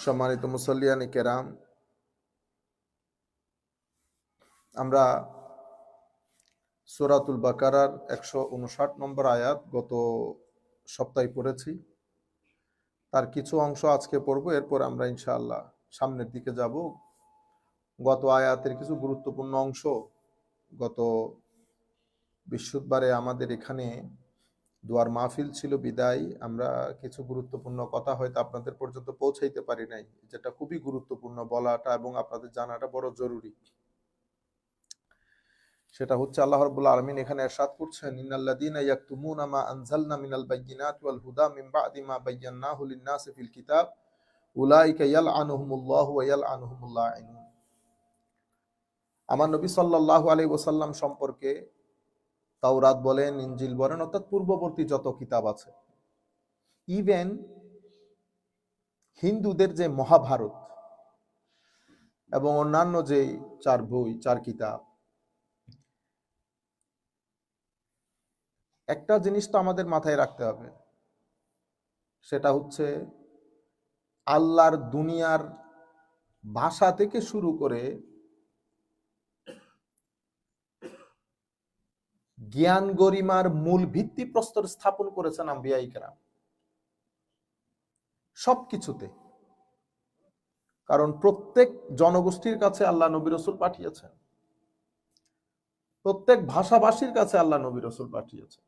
সম্মানিত মুসল্লিয়ানে কেরাম, আমরা সূরাতুল বাকারার 159 নম্বর আয়াত গত সপ্তাহে পড়েছি। তার কিছু অংশ আজকে পড়ব, এরপর আমরা ইনশাআল্লাহ সামনের দিকে যাব। গত আয়াতের কিছু গুরুত্বপূর্ণ অংশ গত বৃহস্পতিবারে আমাদের এখানে দোয়ার মাহফিল ছিল বিদায়, আমরা কিছু গুরুত্বপূর্ণ কথা হয়তো আপনাদের পর্যন্ত পৌঁছাইতে পারি নাই, যেটা খুবই গুরুত্বপূর্ণ বলাটা এবং আপনাদের জানাটা বড় জরুরি। সেটা হচ্ছে আল্লাহ রাব্বুল আলামিন এখানে ইরশাদ করছেন, ইন্নাল্লাযীনা ইয়াকতুমুনা মা আনজালনা মিনাল বায়্যিনাতি ওয়াল হুদা মিন বা'দি মা বায়্যানাহু লিন-নাসি ফিল কিতাব উলাইকা ইয়ালআনুহুমুল্লাহু ওয়া ইয়ালআনুহুমুল লাঈনুন। আমার নবী সাল্লাল্লাহু আলাইহি ওয়াসাল্লাম সম্পর্কে তাওরাত বলেন, ইনজিল বলেন, অর্থাৎ পূর্ববর্তী যত কিতাব আছে, ইভেন হিন্দুদের যে মহাভারত এবং অন্যান্য যে 4 বই 4 কিতাব, একটা জিনিস তো আমাদের মাথায় রাখতে হবে, সেটা হচ্ছে আল্লাহর দুনিয়ার ভাষা থেকে শুরু করে জ্ঞান গরিমার মূল ভিত্তি প্রস্তর স্থাপন করেছেন আম্বিয়ায়ে কেরাম সবকিছুতে। কারণ প্রত্যেক জনগোষ্ঠীর কাছে আল্লাহ নবী রাসূল পাঠিয়েছেন, প্রত্যেক ভাষাভাষীর কাছে আল্লাহ নবী রাসূল পাঠিয়েছেন,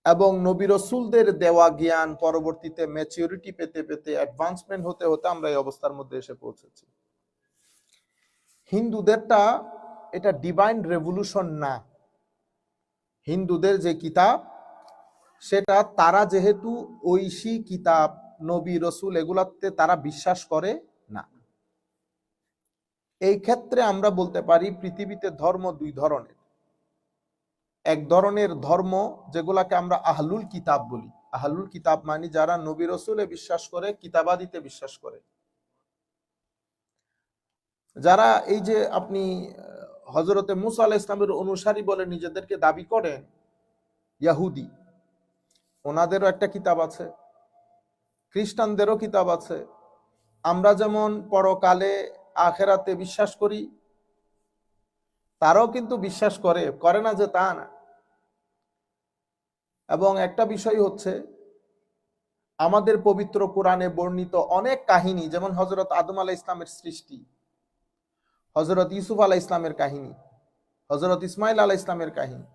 এবং নবী রাসূলদের দেওয়া জ্ঞান পরবর্তীতে ম্যাচিউরিটি পেতে পেতে অ্যাডভান্সমেন্ট হতে হতে আমরা এই অবস্থার মধ্যে এসে পৌঁছেছি। হিন্দুদেরটা এটা ডিভাইন রেভলিউশন না। হিন্দুদের যে কিতাব, সেটা তারা যেহেতু ঐশী কিতাব, নবী রাসূল এগুলাতে তারা বিশ্বাস করে না। এই ক্ষেত্রে আমরা বলতে পারি পৃথিবীতে ধর্ম 2 ধরনের। এক ধরনের ধর্ম যেগুলাকে আমরা আহলুল কিতাব বলি। আহলুল কিতাব মানে যারা নবী রাসূলে বিশ্বাস করে, কিতাবাদিতে বিশ্বাস করে, যারা এই যে আপনি হযরতে মুসা আলাইহিস সালামের অনুসারী বলে নিজেদেরকে দাবি করেন, ইহুদি, ওনাদেরও একটা কিতাব আছে, খ্রিস্টানদেরও কিতাব আছে। আমরা যেমন পরকালে আখেরাতে বিশ্বাস করি, তারাও কিন্তু বিশ্বাস করে না যে তা না। এবং একটা বিষয় হচ্ছে, আমাদের পবিত্র কোরআনে বর্ণিত অনেক কাহিনী, যেমন হযরত আদম আলাইহিস সালামের সৃষ্টি, হযরত ইউসুফ আলাইহিস সালামের কাহিনী, হযরত ইসমাইল আলাইহিস সালামের কাহিনী,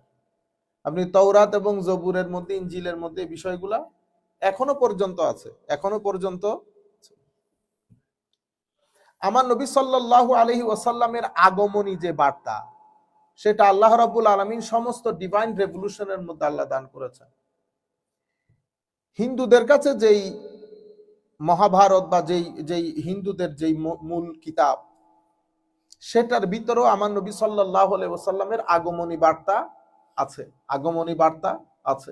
আপনি তাওরাত এবং জবুরের মধ্যে, ইনজিলের মধ্যে বিষয়গুলা এখনো পর্যন্ত আছে। এখনো পর্যন্ত আমার নবী সাল্লাল্লাহু আলাইহি ওয়াসাল্লামের আগমনী যে বার্তা, সেটা আল্লাহ রাব্বুল আলামিন সমস্ত ডিভাইন রেভলিউশনের মধ্যে আল্লাহ দান করেছেন। হিন্দুদের কাছে যেই মহাভারত বা যেই হিন্দুদের যেই মূল কিতাব, সেটার ভিতরেও আমার নবী সাল্লাল্লাহু আলাইহি ওয়াসাল্লামের আগমনী বার্তা আছে। আগমনী বার্তা আছে।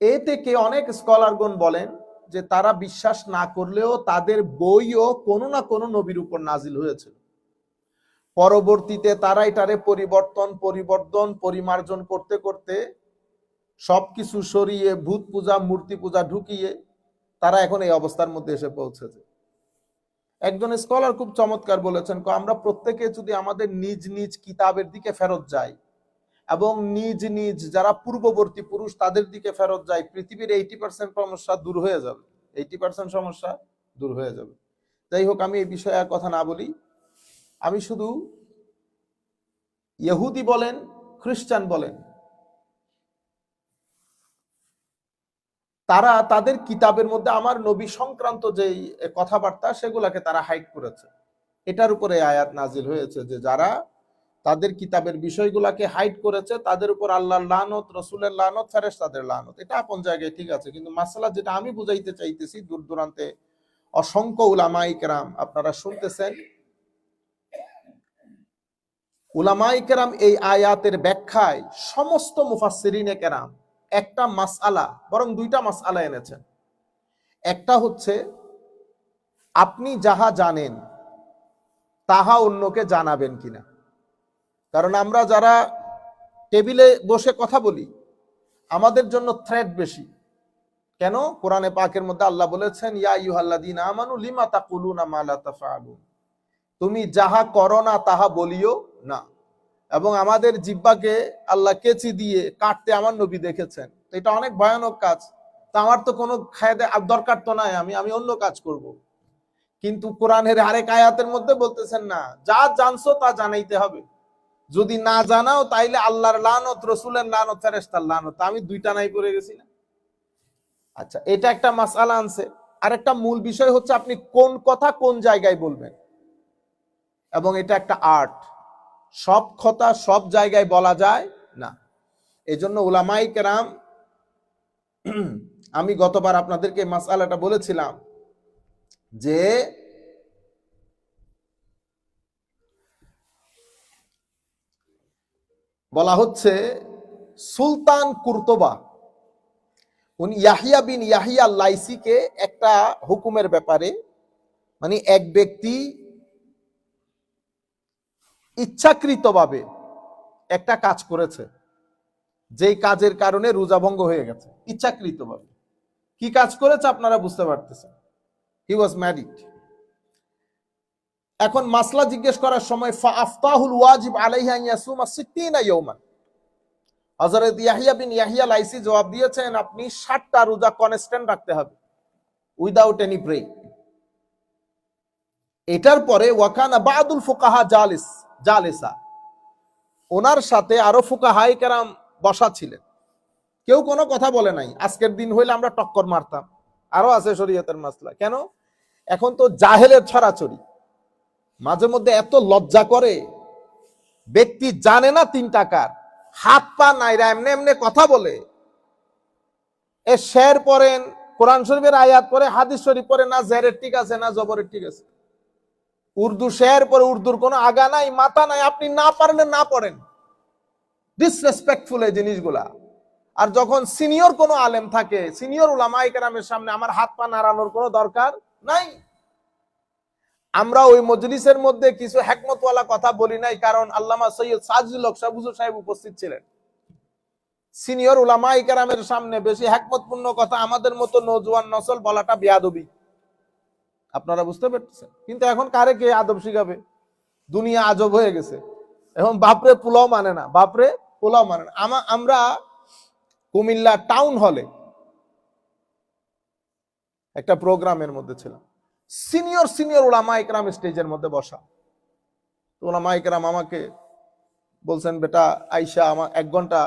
এ থেকে অনেক স্কলারগণ বলেন যে তারা বিশ্বাস না করলেও তাদের বইও কোনো না কোনো নবীর উপর নাজিল হয়েছিল। পরবর্তীতে তারা এটারে পরিমার্জন করতে করতে সবকিছু সরিয়ে ভূত পূজা, মূর্তি পূজা ঢুকিয়ে তারা এখন এই অবস্থার মধ্যে এসে পৌঁছেছে। একজন স্কলার খুব চমৎকার বলেছেন, আমরা প্রত্যেকে যদি আমাদের নিজ নিজ কিতাবের দিকে ফেরত যাই এবং নিজ নিজ যারা পূর্ববর্তী পুরুষ তাদের দিকে ফেরত যায়, পৃথিবীর 80% সমস্যা দূর হয়ে যাবে। 80% সমস্যা দূর হয়ে যাবে। যাই হোক, আমি এই বিষয়ে আর কথা না বলি। আমি শুধু ইহুদি বলেন, খ্রিস্টান বলেন, তারা তাদের কিতাবের মধ্যে আমার নবী সংক্রান্ত যেই কথাবার্তা, সেগুলাকে তারা হাইড করেছে। এটার উপরে আয়াত নাজিল হয়েছে যে যারা তাদের কিতাবের বিষয়গুলাকে হাইড করেছে, তাদের উপর আল্লাহর লানত, রাসূলের লানত, ফেরেশতাদের লানত। এটা আপন জায়গায় ঠিক আছে, কিন্তু মাসআলা যেটা আমি বুঝাইতে চাইতেছি, দূর দূরান্তে অসংখ্য উলামায়ে কেরাম আপনারা শুনতেছেন, উলামায়ে কেরাম এই আয়াতের ব্যাখ্যায় সমস্ত মুফাসসিরিনে কেরাম একটা মাসআলা, বরং 2টা মাসআলা এনেছেন। একটা হচ্ছে, আপনি যাহা জানেন তাহা অন্যকে জানাবেন কিনা। কারণ আমরা যারা টেবিলে বসে কথা বলি, আমাদের জন্য থ্রেট বেশি। কেন? কোরআনে পাকের মধ্যে আল্লাহ বলেছেন, ইয়া আইয়ুহাল্লাযীনা আমানু লিমা তাকুলুনা মা লা তাফআলুন, তুমি যাহা করো না তাহা বলিও না। এবং আমাদের জিহ্বাকে আল্লাহ কেচি দিয়ে কাটতে আমার নবী দেখেছেন। এটা অনেক ভয়ানক কাজ। তা আমার তো কোনো খায়দে দরকার তো নাই, আমি অন্য কাজ করব। কিন্তু কোরআনের আরেক আয়াতের মধ্যে বলতেছেন, না, যা জানছো তা জানাইতে হবে। যদি না জানাও তাইলে আল্লাহর লানত, রসুলের লানত, ফেরেশতার লানত। আমি দুইটা নাই পড়ে গেছি না? আচ্ছা, এটা একটা মাসআলা আনছে। আর একটা মূল বিষয় হচ্ছে আপনি কোন কথা কোন জায়গায় বলবেন, এবং এটা একটা আর্ট। সব কথা সব জায়গায় বলা যায় না। এজন্য উলামায়ে কেরাম, আমি গতবার আপনাদেরকে মাসআলাটা বলেছিলাম যে বলা হচ্ছে সুলতান কুরতবা উনি ইয়াহিয়া বিন ইয়াহিয়া লাইসিকে একটা হুকুমের ব্যাপারে, মানে এক ব্যক্তি ইচ্ছাকৃতভাবে একটা কাজ করেছে, যেই কাজের কারণে রোজা ভঙ্গ হয়ে গেছে। ইচ্ছাকৃতভাবে কি কাজ করেছে আপনারা বুঝতে পারতেছেন। হি ওয়াজ ম্যারিড। এখন মাসলা জিজ্ঞেস করার সময় ফাআফতাহুল ওয়াজিব আলাইহি আন ইয়াসুমা 60 ইয়াওমান, হযরত ইয়াহিয়া বিন ইয়াহিয়া লাইসি জবাব দিয়েছেন, আপনি 60টা রোজা কনস্ট্যান্ট রাখতে হবে, উইদাউট এনি ব্রেক। এটার পরে ওয়াকানা বাদুল ফুকাহা জালিসা, ওনার সাথে আরো ফুকাহায়ে কেরাম বসা ছিলেন। কেউ কোনো কথা বলে নাই। আজকের দিন হইলে আমরা টক্কর মারতাম। আরো আছে শরীয়তের মাসলা। কেন? এখন তো জাহেলের ছড়াছড়ি। মাঝে মধ্যে এত লজ্জা করে, ব্যক্তি জানে না 3 টাকার, হাত পা নাইরা এমনি এমনি কথা বলে। এ শের পড়েন, কোরআন শরীফের আয়াত পড়ে, হাদিস শরীফ পড়ে, না জেরের ঠিক আছে না জবরের ঠিক আছে। উর্দু শের পরে, উর্দুর কোনো আগা নাই মাথা নাই, আপনি না পারলে না পড়েন। ডিসরেসপেক্টফুল এই জিনিসগুলা। আর যখন সিনিয়র কোনো আলেম থাকে, সিনিয়র উলামায়ে কেরামের সামনে আমার হাত পা নাড়ানোর কোনো দরকার নাই। আমরা ওই মজলিসের মধ্যে কিছু হিকমতওয়ালা কথা বলি নাই, কারণ আল্লামা সৈয়দ সাজিদুল হক হুজুর সাহেব উপস্থিত ছিলেন। সিনিয়র উলামায়ে কেরামের সামনে বেশি হিকমতপূর্ণ কথা আমাদের মতো নওজোয়ান নসল বলাটা বেয়াদবি। আপনারা বুঝতে পারতেছেন? কিন্তু এখন কারে কে আদব শিখাবে? দুনিয়া আজব হয়ে গেছে। এখন বাপরে পোলাও মানে না, বাপরে পোলাও মানে না। আমরা কুমিল্লা টাউন হলে একটা প্রোগ্রামের মধ্যে ছিলাম। সিনিয়র উলামায়ে কেরাম স্টেজের মধ্যে বসা। উলামায়ে কেরাম আমাকে বলছেন, বেটা আইসা আমার 1 ঘন্টা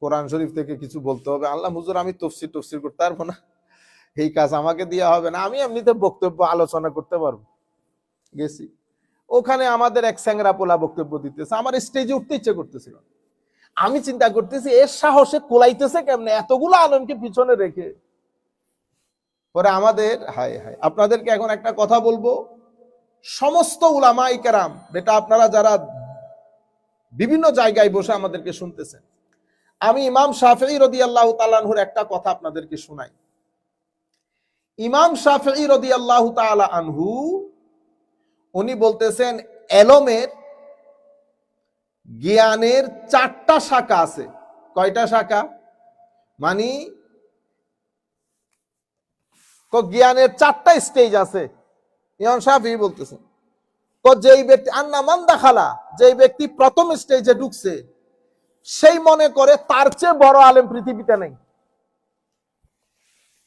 কোরআন শরীফ থেকে কিছু বলতে হবে। আল্লাহ হুজুর, আমি তফসির করতে পারবো না, এই কাজ আমাকে দেওয়া হবে না, আমি এমনিতে বক্তব্য আলোচনা করতে পারবো। গেছি ওখানে, আমাদের এক স্যাংরা পোলা বক্তব্য দিতেছে, আমার স্টেজে উঠতে ইচ্ছে করতেছিল। আমি চিন্তা করতেছি, এর সাহসে কোলাইতেছে কেমনে এতগুলো আলেমকে পিছনে রেখে। পরে আমাদের হায় হায়, আপনাদেরকে এখন একটা কথা বলবো, সমস্ত উলামায়ে কেরাম, বেটা আপনারা যারা বিভিন্ন জায়গায় বসে আমাদেরকে শুনতেছেন, আমি ইমাম শাফিঈ রাদিয়াল্লাহু তাআলা আনহুর একটা কথা আপনাদেরকে শোনাই। ইমাম শাফিঈ রাদিয়াল্লাহু তাআলা আনহু উনি বলতেছেন, এলমের জ্ঞানের 4টা শাখা আছে। কয়টা শাখা? মানে জ্ঞানের 4টা স্টেজ আছে। ইমাম শাফিঈ বলতেছেন, যেই ব্যক্তি আন্না মান দাখালা, যেই ব্যক্তি প্রথম স্টেজে ঢুকছে, সেই মনে করে তার চেয়ে বড় আলেম পৃথিবীতে নেই।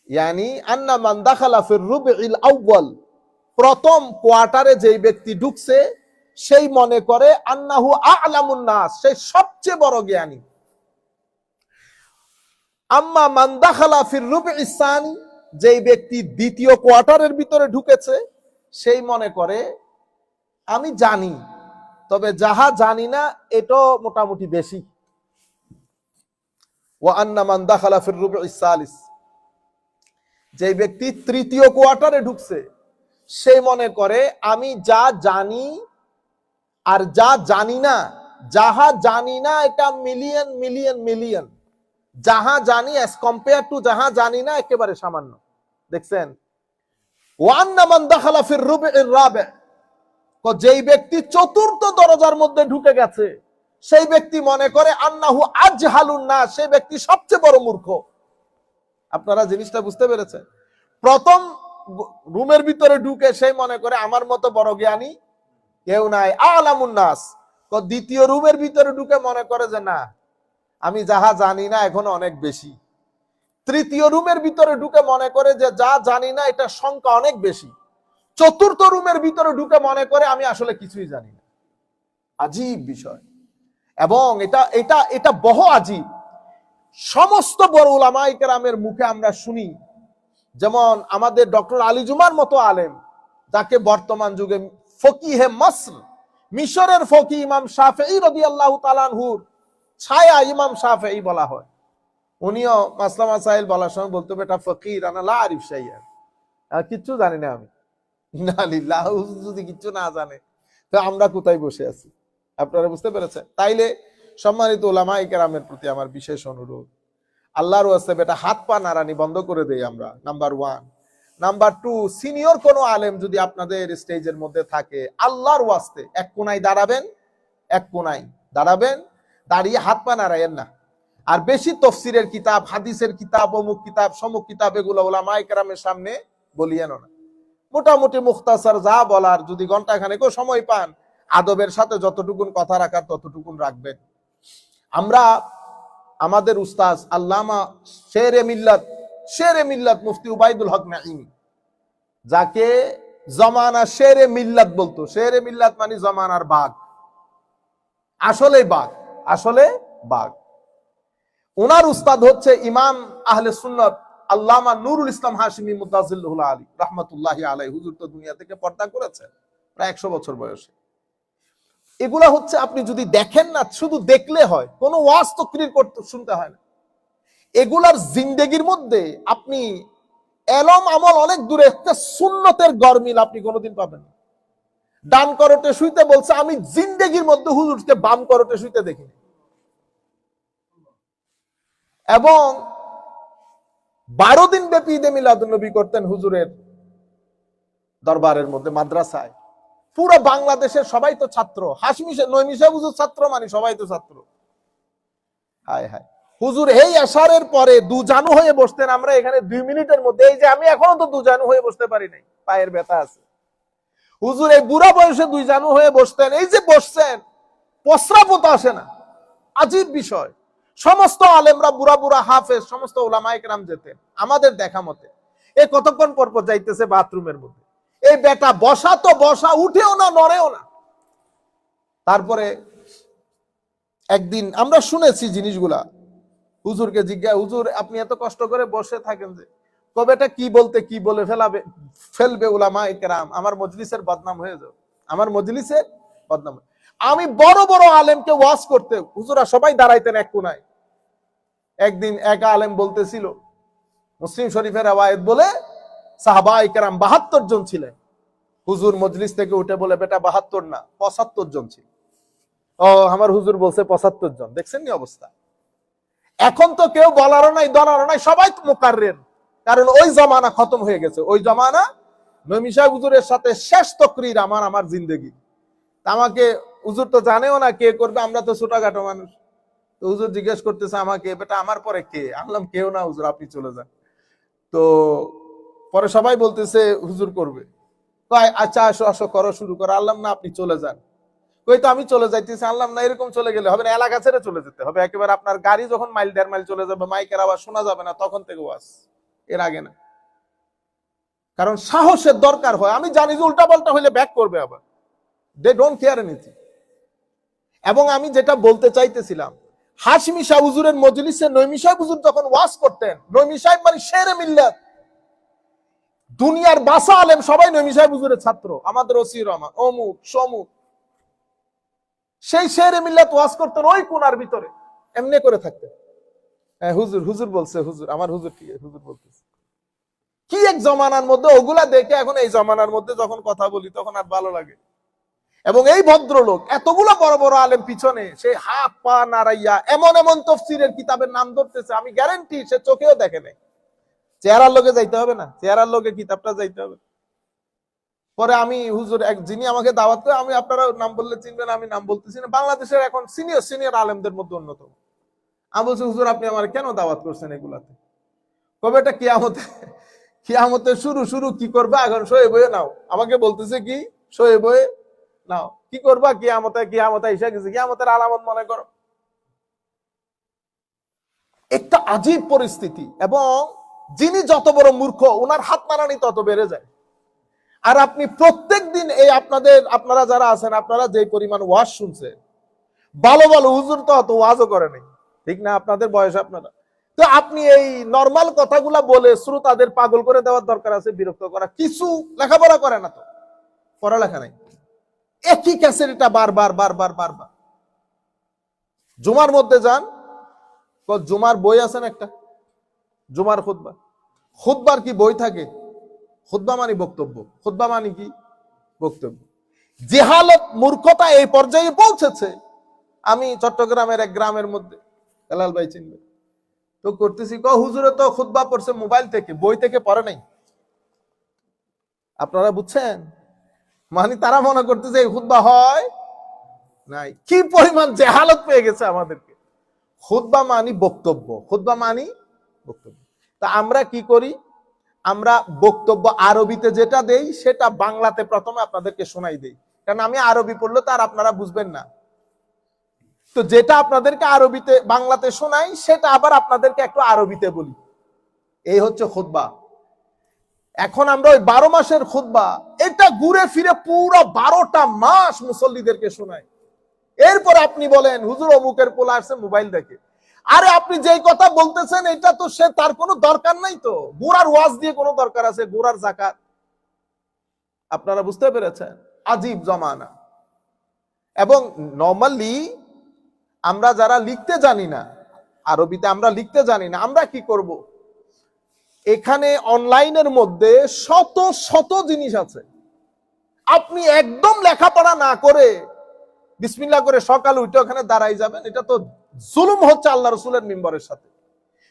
ইয়ানি আন্না মান দাখালা ফির রুবইল আউয়াল, প্রথম কোয়ার্টারে যেই ব্যক্তি ঢুকছে, সেই মনে করে আন্নাহু আ'লামুন নাস, সে সবচেয়ে বড় জ্ঞানী। আম্মা মান দাখালা ফির রুবইস সানি, যেই ব্যক্তি দ্বিতীয় কোয়ার্টারের ভিতরে ঢুকেছে, সেই মনে করে আমি জানি, তবে যাহা জানি না এটা মোটামুটি বেশি। ওয়া আন্না মান দাখালা ফির রুবইস সালিস, যেই ব্যক্তি তৃতীয় কোয়ার্টারে ঢুকছে, সেই মনে করে আমি যা জানি আর যা জানি না, যাহা জানি না এটা মিলিয়ন মিলিয়ন মিলিয়ন, যাহা জানি অ্যাজ কম্পেয়ার টু যাহা জানি না একেবারে সামান্য। দেখছেন? ওয়ান্না মান দাখালা ফির রুবইর রাবি, যেই ব্যক্তি চতুর্থ দরজার মধ্যে ঢুকে গেছে, সেই ব্যক্তি মনে করে আন্নাহু আজহালুন নাস, সেই ব্যক্তি সবচেয়ে বড় মূর্খ। আপনারা জিনিসটা বুঝতে পেরেছেন? প্রথম রুমের ভিতরে ঢুকে সেই মনে করে আমার মতো বড় জ্ঞানী কেউ নাই, আলামুন নাস। দ্বিতীয় রুমের ভিতরে ঢুকে মনে করে যে না, আমি যাহা জানি না এখন অনেক বেশি। তৃতীয় রুমের ভিতরে ঢুকে মনে করে যে যা জানি না এটা সংখ্যা অনেক বেশি। চতুর্থ রুমের ভিতরে ঢুকে মনে করে আমি আসলে কিছুই জানি না। আজীব বিষয়, এবং এটা এটা এটা বহু আজীব। সমস্ত বড় উলামায়ে কেরামের মুখে আমরা শুনি, যেমন আমাদের ডক্টর আলী জুমার মতো আলেম, যাকে বর্তমান যুগে ফকিহে মসর, মিশরের ফকি ইমাম শাফেঈ রাদিয়াল্লাহু তাআলা আনহুর ছায়া ইমাম শাফেঈ বলা হয়। উনিও মাসলা মাসাইল বলার সময় বলতো বেটা ফকির আনা লা আরিফ শাইআন, কিচ্ছু জানি না আমি। ইন্না লিল্লাহি, যদি কিচ্ছু না জানে তো আমরা কোথায় বসে আছি? আপনারা বুঝতে পেরেছেন? তাইলে সম্মানিত উলামায়ে কেরামের প্রতি আমার বিশেষ অনুরোধ, আল্লাহর ওয়াস্তে বেটা হাত পা নাড়ানি বন্ধ করে দেই আমরা, নাম্বার 1। নাম্বার 2, সিনিয়র কোন আলেম যদি আপনাদের স্টেজের মধ্যে থাকে, আল্লাহর ওয়াস্তে এক কোনায় দাঁড়াবেন, এক কোনায় দাঁড়াবেন, দাঁড়িয়ে হাত পা নাড়ায়েন না। আর বেশি তফসিরের কিতাব, হাদিসের কিতাব, অমুক কিতাব, সমুক কিতাব, এগুলো উলামায়ে কেরামের সামনে বলিয়েন না। মোটামুটি মুখতাসার যা বলার, যদি ঘন্টাখানেকও সময় পান, আদবের সাথে যতটুকুন কথা রাখার ততটুকুন রাখবেন। আমরা আমাদের উস্তাজ আল্লামা শেরে মিল্লাত মুফতি উবাইদুল হক নাঈমি, যাকে জমানা শেরে মিল্লাত বলতো। শেরে মিল্লাত মানে জমানার বাঘ, আসলে বাঘ, আসলে বাঘ। ওনার উস্তাদ হচ্ছে ইমাম আহলে সুন্নাত আল্লামা নুরুল ইসলাম হাশিমি মুতাজিল্লুল আলী রাহমাতুল্লাহি আলাইহি। হুজুর তো দুনিয়া থেকে পর্দা করেছেন প্রায় 100 বছর বয়সে। এগুলা হচ্ছে আপনি যদি দেখেন না, শুধু দেখলে হয়, কোনো ওয়াজ তাকরীর করতে শুনতে হয় না। এগুলার জিন্দেগির মধ্যে আপনি এলম আমল অনেক দূরে, একটা সুন্নতের গরমিল আপনি কোনোদিন পাবেন না। ডান করতে শুইতে বলছে, আমি জিন্দেগির মধ্যে হুজুরকে বাম করতে শুইতে দেখিনি। এবং 12 দিন ব্যাপী ঈদে মিলাদুন নবী করতেন হুজুরের দরবারের মধ্যে, মাদ্রাসায়। পুরো বাংলাদেশের সবাই তো ছাত্র, নইমি সাহেব হুজুর ছাত্র মানে সবাই তো ছাত্র। হায় হায়, হুজুর এই আশারের পরে দুজানু হয়ে বসতেন। আমরা এখানে 2 মিনিটের মধ্যে, এই যে আমি এখনো তো দুজানু হয়ে বসতে পারি নাই, পায়ের ব্যথা আছে। হুজুর এই বুড়া বয়সে 2 জানু হয়ে বসতেন, এই যে বসছেন প্রস্রাবও তো আসে না। আজীব বিষয়। সমস্ত আলেমরা, বুড়া বুড়া হাফেজ, সমস্ত উলামায়ে কেরাম যেতেন আমাদের দেখা মতে। এ কতক্ষণ পর পর যাইতেছে বাথরুমের মধ্যে, এই বেটা বসা তো বসা, উঠেও না, নড়েও না। তারপরে একদিন আমরা শুনেছি জিনিসগুলা, হুজুরকে জিজ্ঞাসা, হুজুর আপনি এত কষ্ট করে বসে থাকেন যে, কবেটা কি বলতে কি বলে ফেলবে উলামায়ে কেরাম, আমার মজলিসের বদনাম হয়ে যাবে, আমার মজলিসের বদনাম। আমি বড় বড় আলেমকে ওয়াজ করতে, হুজুরা সবাই দাঁড়াইতেন এক কোনায়। একদিন এক আলেম বলতেছিল, মুসলিম শরীফের রওয়ায়েত বলে সাহাবায়ে কেরাম 72 জন ছিলেন। হুজুর মজলিস থেকে উঠে বলে, বেটা 72 না 75 জন ছিল। ও আমার হুজুর বলছে 75 জন, দেখছেন নি অবস্থা। এখন তো কেউ বলারও নাই, দলারও নাই, সবাই তো মুকাররির, কারণ ওই জমানা খতম হয়ে গেছে। ওই জমানা নবী সাহেব হুজুরের সাথে শেষ তাকরীর আমার জিন্দেগি। আমাকে হুজুর তো জানেও না কে করবে, আমরা তো ছোটখাটো মানুষ। তো হুজুর জিজ্ঞেস করতেছে আমাকে, বেটা আমার পরে কে? আনলাম কেউ না হুজুর, আপনি চলে যান। তো পরে সবাই বলতেছে হুজুর করবে। আচ্ছা আসো আসো, করো, শুরু করো। আনলাম না, আপনি চলে যান। কই তো আমি চলে যাইতেছি। আনলাম না, এরকম চলে গেলে হবে না, এলাকা ছেড়ে চলে যেতে হবে। একেবারে আপনার গাড়ি যখন মাইল 1.5 মাইল চলে যাবে, মাইকের আওয়াজ শোনা যাবে না, তখন থেকে ওয়াজ, এর আগে না। কারণ সাহসের দরকার হয়। আমি জানি যে উল্টা পাল্টা হইলে ব্যাক করবে আবার, দে ডোন্ট কেয়ার এনিথিং। এবং আমি যেটা বলতে চাইতেছিলাম, হাশমি শাহ হুজুরের মজলিসে নইমি সাহেব হুজুর যখন ওয়াজ করতেন, নইমি সাহেব মানে শেরে মিল্লাত, দুনিয়ার বাসা আলেম সবাই নইমি সাহেব হুজুরের ছাত্র, আমাদের ওসি রহমান অমুক সমুক। সেই শেরে মিল্লাত ওয়াজ করতেন ওই কোনার ভিতরে, এমনি করে থাকতেন। হুজুর হুজুর বলছে, হুজুর আমার হুজুর কি, হুজুর বলতেছে। কি এক জমানার মধ্যে, ওগুলা দেখে এখন এই জমানার মধ্যে যখন কথা বলি তখন আর ভালো লাগে। এবং এই ভদ্রলোক এতগুলো বড় বড় আলেম পিছনে, সে হাত পা নাড়াইয়া এমন এমন তফসিরের কিতাবের নাম ধরতেছে, আমি গ্যারান্টি সে চোখেও দেখে নাই। চেহারার লোকে যাইতে হবে না, চেহারার লোকে কিতাবটা যাইতে হবে। পরে আমি হুজুর যিনি আমাকে দাওয়াত করে, আমি আপনারা নাম বললে চিনবেন, আমি নাম বলতেছি না, বাংলাদেশের এখন সিনিয়র আলেমদের মধ্যে অন্যতম। আমি বলছি, হুজুর আপনি আমার কেন দাওয়াত করছেন এগুলাতে? কবে এটা কিয়ামতে, কিয়ামতে শুরু শুরু কি করবে এখন সয়ে বয়ে নাও। আমাকে বলতেছে কি সয়ে বয়ে নাও, কি করবা কিয়ামতে, কিয়ামতে এসে গেছে, কিয়ামতের আলামত মনে করো। একটা আজীব পরিস্থিতি। এবং যিনি যত বড় মূর্খ ওনার হাত মারানি তত বেড়ে যায়। আর আপনি প্রত্যেক দিন এই আপনারা যারা আছেন, আপনারা যে পরিমাণ ওয়াজ শুনছেন, ভালো ভালো হুজুর তো অত ওয়াজও করে নাই, ঠিক না? আপনাদের বয়স আপনারা তো, আপনি এই নর্মাল কথাগুলা বলে শ্রোতাদের পাগল করে দেওয়ার দরকার আছে, বিরক্ত করা। কিছু লেখাপড়া করে না তো, পড়ালেখা নাই, একই ক্যাসেট এটা বারবার বারবার বারবার। জুমার মধ্যে যান, জুমার বই আছেন একটা, জুমার খুতবা, খুতবার কি বই থাকে? খুতবা মানে বক্তব্য, খুতবা মানে কি বক্তব্য। জেহালত মূর্খতা এই পর্যায়ে পৌঁছেছে। আমি চট্টগ্রামের এক গ্রামের মধ্যে, হেলাল ভাই চিনবে, তো করতেছি, হুজুরে তো খুতবা পড়ছে মোবাইল থেকে, বই থেকে পড়ে নাই। আপনারা বুঝছেন? মানে তারা মনে করতেছে এই খুতবা হয় নাই। কি পরিমাণ জেহালত পেয়ে গেছে আমাদেরকে। খুতবা মানি বক্তব্য, খুতবা মানি বক্তব্য। তা আমরা কি করি? আমরা বক্তব্য আরবিতে যেটা দেই সেটা বাংলাতে প্রথমে আপনাদেরকে শোনাই দেই, কারণ আমি আরবি পড়লে তো আর আপনারা বুঝবেন না। তো যেটা আপনাদেরকে আরবিতে বাংলাতে শোনাই সেটা আবার আপনাদেরকে একটু আরবিতে বলি। এই হচ্ছে খুতবা। এখন আমরা ওই 12 মাসের খুতবা এটা ঘুরে ফিরে পুরো 12টা মাস মুসল্লিদেরকে শোনাই। এরপর আপনি বলেন হুজুর অমুকের পোলা আসছে মোবাইল দেখে। আরে আপনি যেই কথা বলতেছেন এটা তো সে, তার কোনো দরকার নাই তো। গোড়ার ওয়াজ দিয়ে কোনো দরকার আছে? গোড়ার যাকাত। আপনারা বুঝতে পেরেছেন? আজীব জমানা। এবং নরমালি আমরা যারা লিখতে জানি না, আরবিতে আমরা লিখতে জানি না, আমরা কি করব? এখানে অনলাইনের মধ্যে শত শত জিনিস আছে। আপনি একদম লেখাপড়া না করে বিসমিল্লাহ করে সকাল উঠে ওখানে দাঁড়াই যাবেন, এটা তো জুলুম হচ্ছে আল্লাহ রসুলের মিম্বরের সাথে।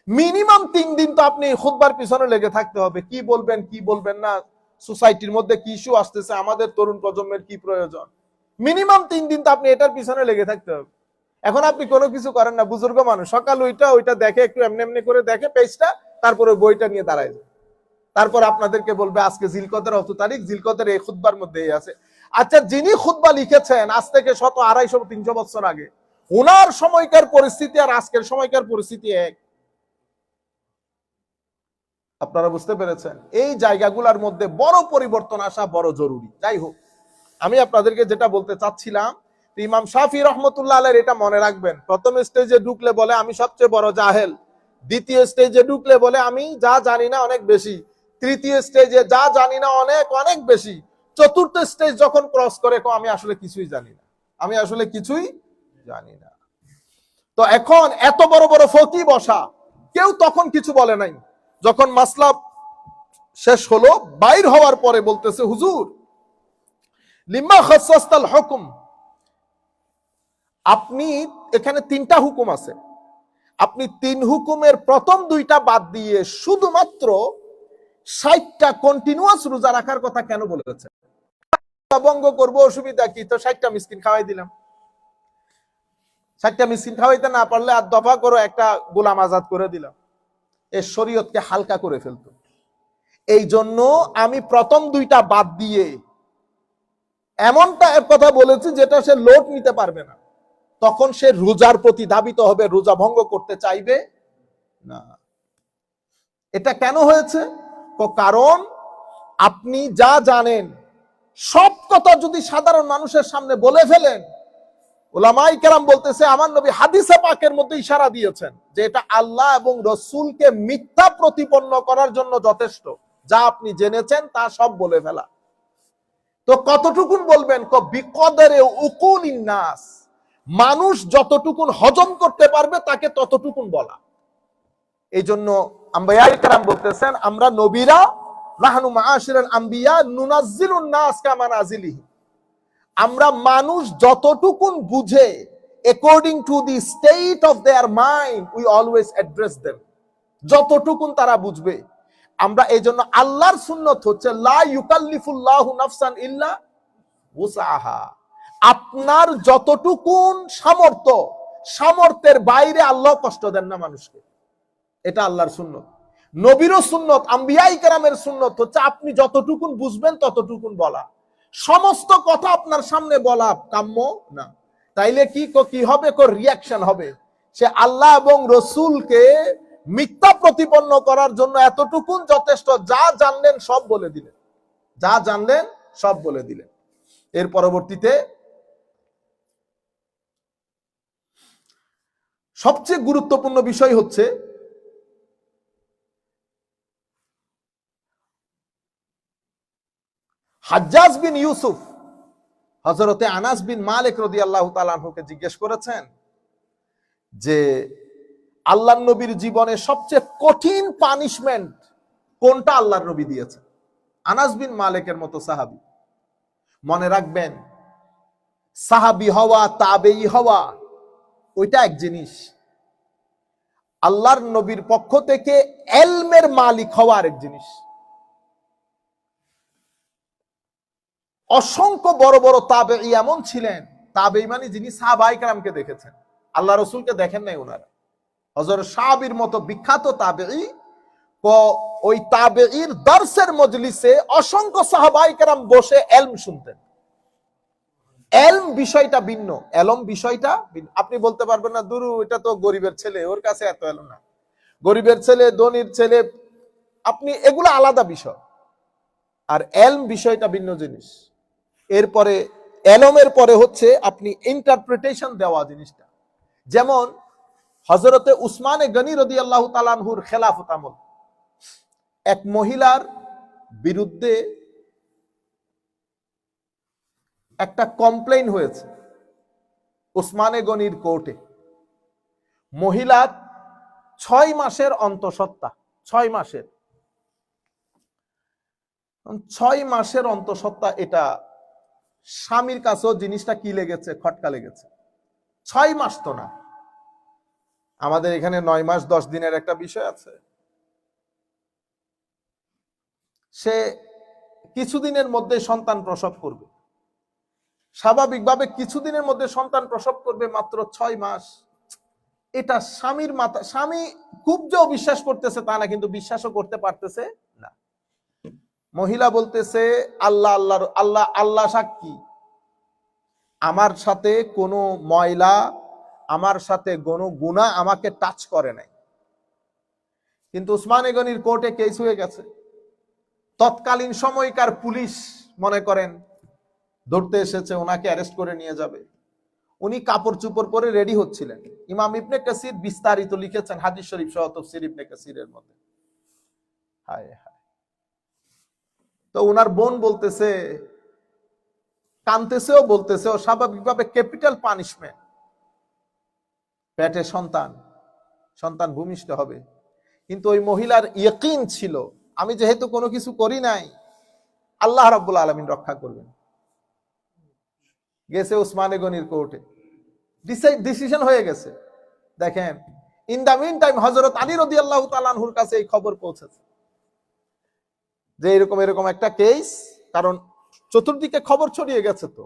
মিনিমাম 3 দিন তো আপনি খুতবার পিছনে লেগে থাকতে হবে, কি বলবেন কি বলবেন না, সোসাইটির মধ্যে কি ইস্যু আসতেছে, আমাদের তরুণ প্রজন্মের কি প্রয়োজন। মিনিমাম 3 দিন তো আপনি এটার পিছনে লেগে থাকতে হবে। এখন আপনি কোনো কিছু করেন না, বুজুর্গ মানুষ, সকাল ওইটা দেখে, একটু এমনি এমনি করে দেখে পেজটা, তারপরে বইটা নিয়ে দাঁড়ায় যায়। তারপর আপনাদেরকে বলবে আজকে জিলকদের অত তারিখ, জিলকদের এই খুতবার মধ্যে এই আছে। আচ্ছা, যিনি খুতবা লিখেছেন আজ থেকে 100, 250, 300 বছর আগে, ওনার সময়কার পরিস্থিতি আর আজকের সময়কার পরিস্থিতি এক। আপনারা বুঝতে পেরেছেন? এই জায়গাগুলোর মধ্যে বড় পরিবর্তন আসা বড় জরুরি। যাই হোক, আমি আপনাদেরকে যেটা বলতে চাচ্ছিলাম, ইমাম শাফি রহমতুল্লাহ আলাইহির এটা মনে রাখবেন। প্রথম স্টেজে ঢুকলে বলে আমি সবচেয়ে বড় জাহেল, দ্বিতীয় স্টেজে ঢুকলে বলে আমি যা জানি না অনেক বেশি, তৃতীয় স্টেজে যা জানি না অনেক অনেক বেশি, চতুর্থ স্টেজ যখন ক্রস করে আমি আসলে কিছুই জানি না, আমি আসলে কিছুই জানি না। তো এখন এত বড় বড় ফকি বসা, কেউ তখন কিছু বলে নাই। যখন মাসলা শেষ হলো, বাইর হওয়ার পরে বলতেছে হুজুর লিম্মা খাসসাসতাল হুকুম, আপনি এখানে 3টা হুকুম আছে, আপনি 3 হুকুমের প্রথম 2টা বাদ দিয়ে শুধুমাত্র 60টা কন্টিনিউয়াস রোজা রাখার কথা কেন বলেছেন? ভঙ্গ করবো, অসুবিধা কি? তো 60টা মিসকিন খাওয়াই দিলাম। 60টা মিসকিন খাওয়াইতে না পারলে আর দফা করো একটা গোলাম আজাদ করে দিলাম। এ শরীয়তকে হালকা করে ফেলতো। এই জন্য আমি প্রথম 2টা বাদ দিয়ে এমনটা এক কথা বলেছি যেটা সে লোড নিতে পারবে না, তখন সে রোজার প্রতি ধাবিত হবে, রোজা ভঙ্গ করতে চাইবে না। এটা কেন হয়েছে? কারণ আপনি যা জানেন সব কথা যদি সাধারণ মানুষের সামনে বলে ফেলেন, উলামায়ে কেরাম বলতেছে, আমার নবী হাদিসে পাকের মধ্যে ইশারা দিয়েছেন যে এটা আল্লাহ এবং রসুলকে মিথ্যা প্রতিপন্ন করার জন্য যথেষ্ট। যা আপনি জেনেছেন তা সব বলে ফেলা। তো কতটুকুন বলবেন? বিকদরে উকুলিন নাস, মানুষ যতটুকুন হজম করতে পারবে তাকে ততটুকুন বলা। এই জন্য আম্বিয়ায়ে কেরাম বলতেছেন, আমরা নবীরা নাহনু মাআশিরাল আম্বিয়া নুনাজ্জিলুন নাস কামা নাজিলিহি, আমরা মানুষ যতটুকুন বুঝে according to the state of their mind we always address them, যতটুকুন তারা বুঝবে। আমরা এই জন্য আল্লাহর সুন্নত হচ্ছে লা ইউকাল্লিফুল্লাহু নাফসান ইল্লা উসআহা, আপনার যতটুকুন সামর্থ্যের বাইরে আল্লাহ কষ্ট দেন না মানুষকে, এটা আল্লাহর সুন্নত। নবীরও সুন্নত, আম্বিয়াই কেরামের সুন্নত হচ্ছে আপনি যতটুকুন বুঝবেন ততটুকুন বলা, সমস্ত কথা আপনার সামনে বলা কাম্য না। তাইলে কি হবে, রিয়াকশন হবে। সে আল্লাহ এবং রসুলকে মিথ্যা প্রতিপন্ন করার জন্য এতটুকুন যথেষ্ট, যা জানলেন সব বলে দিলেন, যা জানলেন সব বলে দিলেন। এর পরবর্তীতে সবচেয়ে গুরুত্বপূর্ণ বিষয় হচ্ছে হাজ্জাজ বিন ইউসুফ হযরতে আনাস বিন মালিক রাদিয়াল্লাহু তাআলা আনহুকে জিজ্ঞেস করেছেন যে আল্লাহর নবীর জীবনে সবচেয়ে কঠিন পানিশমেন্ট কোনটা আল্লাহর নবী দিয়েছেন। আনাস বিন মালিকের মতো সাহাবী, মনে রাখবেন সাহাবী হওয়া, তাবেঈ হওয়া ওইটা এক জিনিস, আল্লাহর নবীর পক্ষ থেকে ইলমের মালিক হওয়া আরেক জিনিস। অসংখ্য বড় বড় তাবেঈ এমন ছিলেন, তাবেঈ মানে যিনি সাহাবায়ে কেরামকে দেখেছেন, আল্লাহ রাসূলকে দেখেন নাই ওনারা। হযরত শাবির মতো বিখ্যাত তাবেঈ, ওই তাবেঈর দর্সের মজলিসে অসংখ্য সাহাবায়ে কেরাম বসে ইলম শুনতেন। ইলম বিষয়টা ভিন্ন, ইলম বিষয়টা ভিন্ন। আপনি বলতে পারবেন না দুরু এটা তো গরিবের ছেলে, ওর কাছে এত ইলম না, গরিবের ছেলে, ধনীর ছেলে, আপনি এগুলো আলাদা বিষয়, আর ইলম বিষয়টা ভিন্ন জিনিস। এরপরে ইলমের পরে হচ্ছে আপনি ইন্টারপ্রিটেশন দেওয়া জিনিসটা। যেমন হযরতে উসমানে গনি রাদিয়াল্লাহু তাআলা আনহুর খেলাফত আমল, এক মহিলার বিরুদ্ধে একটা কমপ্লেইন হয়েছে উসমানে গনির কোর্টে। মহিলার 6 মাসের অন্তঃসত্ত্বা, 6 মাসের অন্তঃসত্ত্বা, এটা স্বামীর কাছেও জিনিসটা কি লেগেছে, খটকা লেগেছে। 6 মাস তো না, আমাদের এখানে 9 মাস 10 দিনের একটা বিষয় আছে। সে কিছুদিনের মধ্যে সন্তান প্রসব করবে, স্বাভাবিকভাবে কিছুদিনের মধ্যে সন্তান প্রসব করবে, মাত্র 6 মাস। এটা স্বামীর মাথা, স্বামী খুব যে অবিশ্বাস করতেছে তা না, কিন্তু বিশ্বাসও করতে পারতেছে না। মহিলা বলতেছে আল্লাহ আল্লাহ আল্লাহ আল্লাহ সাক্ষী, আমার সাথে কোনো ময়লা, আমার সাথে কোনো গুনাহ আমাকে টাচ করে নাই। কিন্তু উসমানে গনির কোর্টে কেস হয়ে গেছে। তৎকালীন সময়কার পুলিশ মনে করেন ধরতে এসেছে, ওনাকে অ্যারেস্ট করে নিয়ে যাবে। উনি কাপড় চোপড় পরে রেডি হচ্ছিলেন। ইমাম ইবনে কাসির বিস্তারিত লিখেছেন হাদিস শরীফ সহ তাফসীর ইবনে কাসিরের মধ্যে। হায় হায়। তো ওনার বোন বলতেছে, কানতেছেও বলতেছেও, স্বাভাবিকভাবে ক্যাপিটাল পানিশমেন্ট, পেটে সন্তান, সন্তান ভূমিষ্ঠ হবে। কিন্তু ওই মহিলার ইয়াকিন ছিল আমি যেহেতু কোনো কিছু করি নাই, আল্লাহ রাব্বুল আলামিন রক্ষা করবেন। গেছে উসমানে গনির কোর্টে, ডিসিশন হয়ে গেছে। দেখেন, ইন দা মিন টাইম হযরত আলী রাদিয়াল্লাহু তাআলা আনহুর কাছে এই খবর পৌঁছেছে যে এরকম এরকম একটা কেস, কারণ চতুর্দিকে খবর ছড়িয়ে গেছে। তো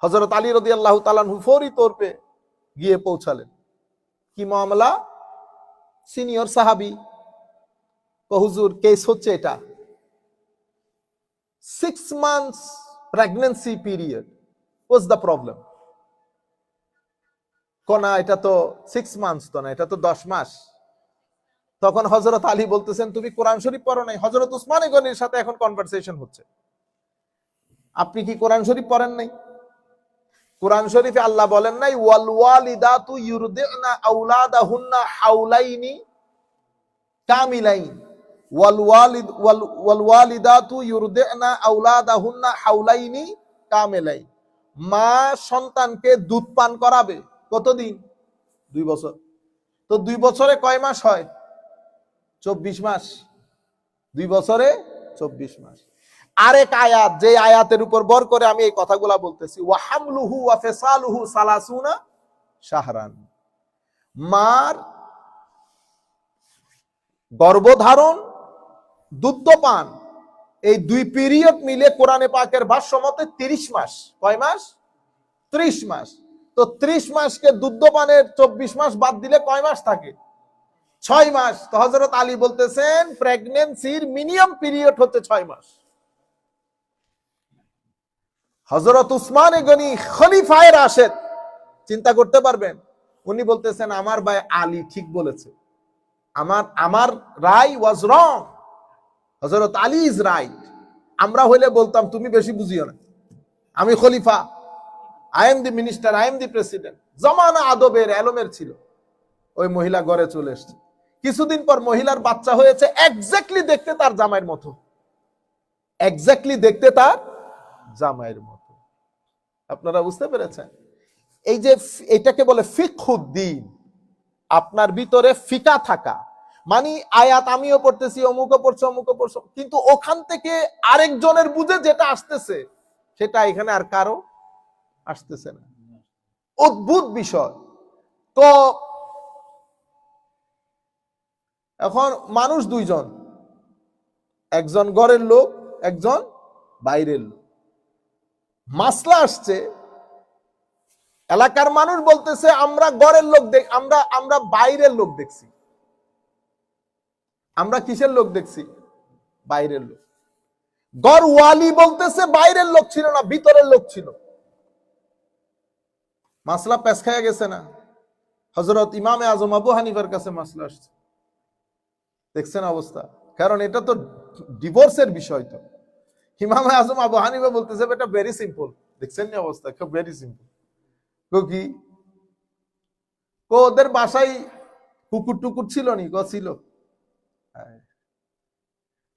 হযরত আলী রাদিয়াল্লাহু তাআলা আনহু ফৌরি তৌর পে গিয়ে পৌঁছালেন। কি মামলা? সিনিয়র সাহাবী ও হুজুর কেস হচ্ছে এটা, 6 months pregnancy period, what's the problem? কোনা এটা তো 6 months তো না, এটা তো 10 মাস। তখন হযরত আলী বলতেছেন তুমি কোরআন শরীফ পড়ো নাই। হযরত উসমানে গনির সাথে এখন কনভারসেশন হচ্ছে, আপনি কি কোরআন শরীফ পড়েন নাই? কোরআন শরীফে আল্লাহ বলেন নাই ওয়াল ওয়ালিদাতু ইউরদিনা আওলাদাহুন্না হাওলাইনি কামিলাইন, ওয়াল ওয়ালিদাতু ইউরদিনা আওলাদাহুন্না হাওলাইনি কামিলাইন। মা সন্তানকে দুধ পান করাবে কতদিন? 2 বছর। তো 2 বছরে কয় মাস হয়? 24 মাস। 2 বছরে 24 মাস। আরেক আয়াত, যে আয়াতের উপর ভর করে আমি এই কথাগুলা বলতেছি, ওয়া হামলুহু ওয়া ফিসালুহু সালাসুনা শাহরান। মার গর্ভধারণ, দুগ্ধপান, এই 2 পিরিয়ড মিলে কোরআনে পাকের ভাষ্য মতে 30 মাস। কয় মাস? 30 মাস। তো 30 মাসকে দুগ্ধপানের 24 মাস বাদ দিলে কয় মাস থাকে? 6 মাস। তো হযরত আলী বলতেছেন প্রেগন্যান্সির মিনিমাম পিরিয়ড হচ্ছে 6 মাস। হযরত উসমান গনি খলিফায়ে রাশেদ, চিন্তা করতে পারবেন, উনি বলতেছেন আমার ভাই আলী ঠিক বলেছে, আমার রায় ওয়াজ রং, হযরত আলী ইজ রাইট। আমরা হইলে বলতাম তুমি বেশি বুঝিও না, আমি খলিফা, I am the minister, I am the president. জমানা আদবের এলমের ছিল। ওই মহিলা ঘরে চলে এসেছে, কিছুদিন পর মহিলার বাচ্চা হয়েছে, এক্স্যাক্টলি দেখতে তার জামাইয়ের মতো, এক্স্যাক্টলি দেখতে তার জামাইয়ের মতো। আপনারা বুঝতে পেরেছেন? এই যে এটাকে বলে ফিকহুদ্দিন, আপনার ভিতরে ফিকা থাকা, মানে আয়াত আমিও পড়তেছি, অমুকও পড়ছে, অমুকও পড়ছে, কিন্তু ওখান থেকে আরেকজনের বুঝে যেটা আসতেছে সেটা এখানে আর কারো আসতেছে না। অদ্ভুত বিষয়। তো এখন মানুষ দুইজন, একজন ঘরের লোক, একজন বাইরের লোক। মাসলা আসছে, এলাকার মানুষ বলতেছে আমরা ঘরের লোক আমরা বাইরের লোক দেখছি। আমরা কিসের লোক দেখছি? বাইরের লোক। ঘর ওয়ালি বলতেছে বাইরের লোক ছিল না, ভিতরের লোক ছিল। মাসলা পেশ খায়া গেছে না? হযরত ইমামে আজম আবু হানিফার কাছে মাসলা আসছে, দেখছেন অবস্থা? কারণ এটা তো ডিভোর্সের বিষয়। তো ইমামে আজম আবু হানিফা বলতেছে এটা ভেরি সিম্পল। দেখছেন না অবস্থা? খুব ভেরি সিম্পল। কি ওদের বাসায় কুকুর টুকুর ছিল নি? ছিল।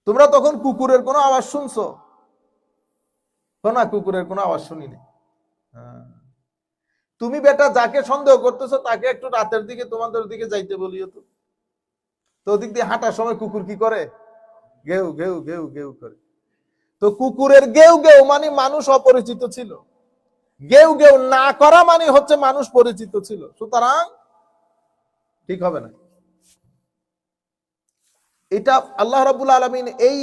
তোমরা তখন কুকুরের কোনো আওয়াজ শুনছো? না, কুকুরের কোনো আওয়াজ শুনিনি। তুমি বেটা যাকে সন্দেহ করতেছো তাকে একটু রাতের দিকে তোমাদের দিকে যাইতে বলিও তো। তো ওদিক দিয়ে হাঁটার সময় কুকুর কি করে? গেউ গেউ গেউ গেউ করে। তো কুকুরের গেউ গেউ মানে মানুষ অপরিচিত ছিল, গেউ গেউ না করা মানে হচ্ছে মানুষ পরিচিত ছিল। সুতরাং ঠিক হবে না। এটা আল্লাহ রাব্বুল আলামিন এই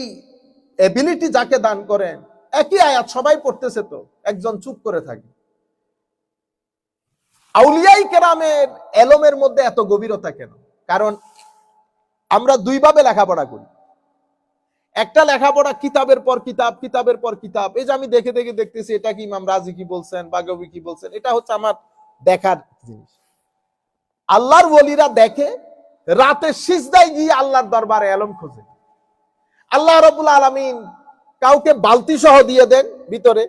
এবিলিটি যাকে দান করেন, একই আয়াত সবাই পড়তেছে, তো একজন চুপ করে থাকে। আউলিয়াই কেরামের এলমের মধ্যে এত গভীরতা কেন? কারণ আমরা দুইভাবে লেখাপড়া করি। একটা লেখাপড়া কিতাবের পর কিতাব, কিতাবের পর কিতাব। এই যে আমি দেখে দেখে দেখতেছি এটা কি ইমাম রাজি কি বলছেন, বাগবী কি বলছেন, এটা হচ্ছে আমার দেখার জিনিস। আল্লাহর ওলিরা দেখে, রাতে সিজদায় গিয়ে আল্লাহর দরবারে এলম খোঁজে। আল্লাহ রাব্বুল আলামিন কাউকে বালতি সহ দিয়ে দেন ভিতরে,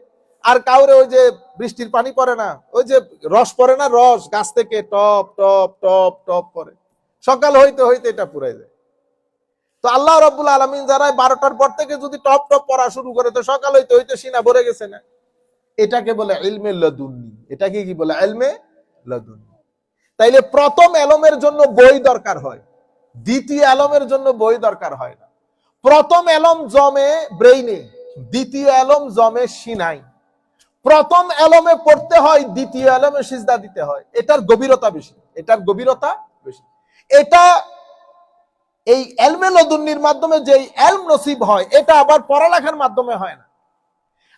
আর কাউরে ওই যে বৃষ্টির পানি পড়ে না, ওই যে রস পড়ে না, রস গাছ থেকে টপ টপ টপ টপ পড়ে, সকাল হইতে হইতে এটা পুরাই যায়। তো আল্লাহ রাব্বুল আলামিন যারা 12টার পর থেকে যদি টপ টপ পড়া শুরু করে, তো সকাল হইতে হইতে সিনা ভরে গেছে না? এটাকে বলে ইলমে লাদুন্নি। এটাকে কি বলে? ইলমে লাদুন্নি। তাইলে প্রথম এলমের জন্য বই দরকার হয়, দ্বিতীয় এলমের জন্য বই দরকার হয় না। প্রথম এলম জমে ব্রেইনে, দ্বিতীয় এলম জমে সিনাই। প্রথম এলমে পড়তে হয়, দ্বিতীয় এলমে সিজদা দিতে হয়। এটার গভীরতা বেশি, এটার গভীরতা বেশি। এটা এই এলমে লাদুন্নির মাধ্যমে যে এলম নসিব হয়, এটা আবার পড়ালেখার মাধ্যমে হয় না।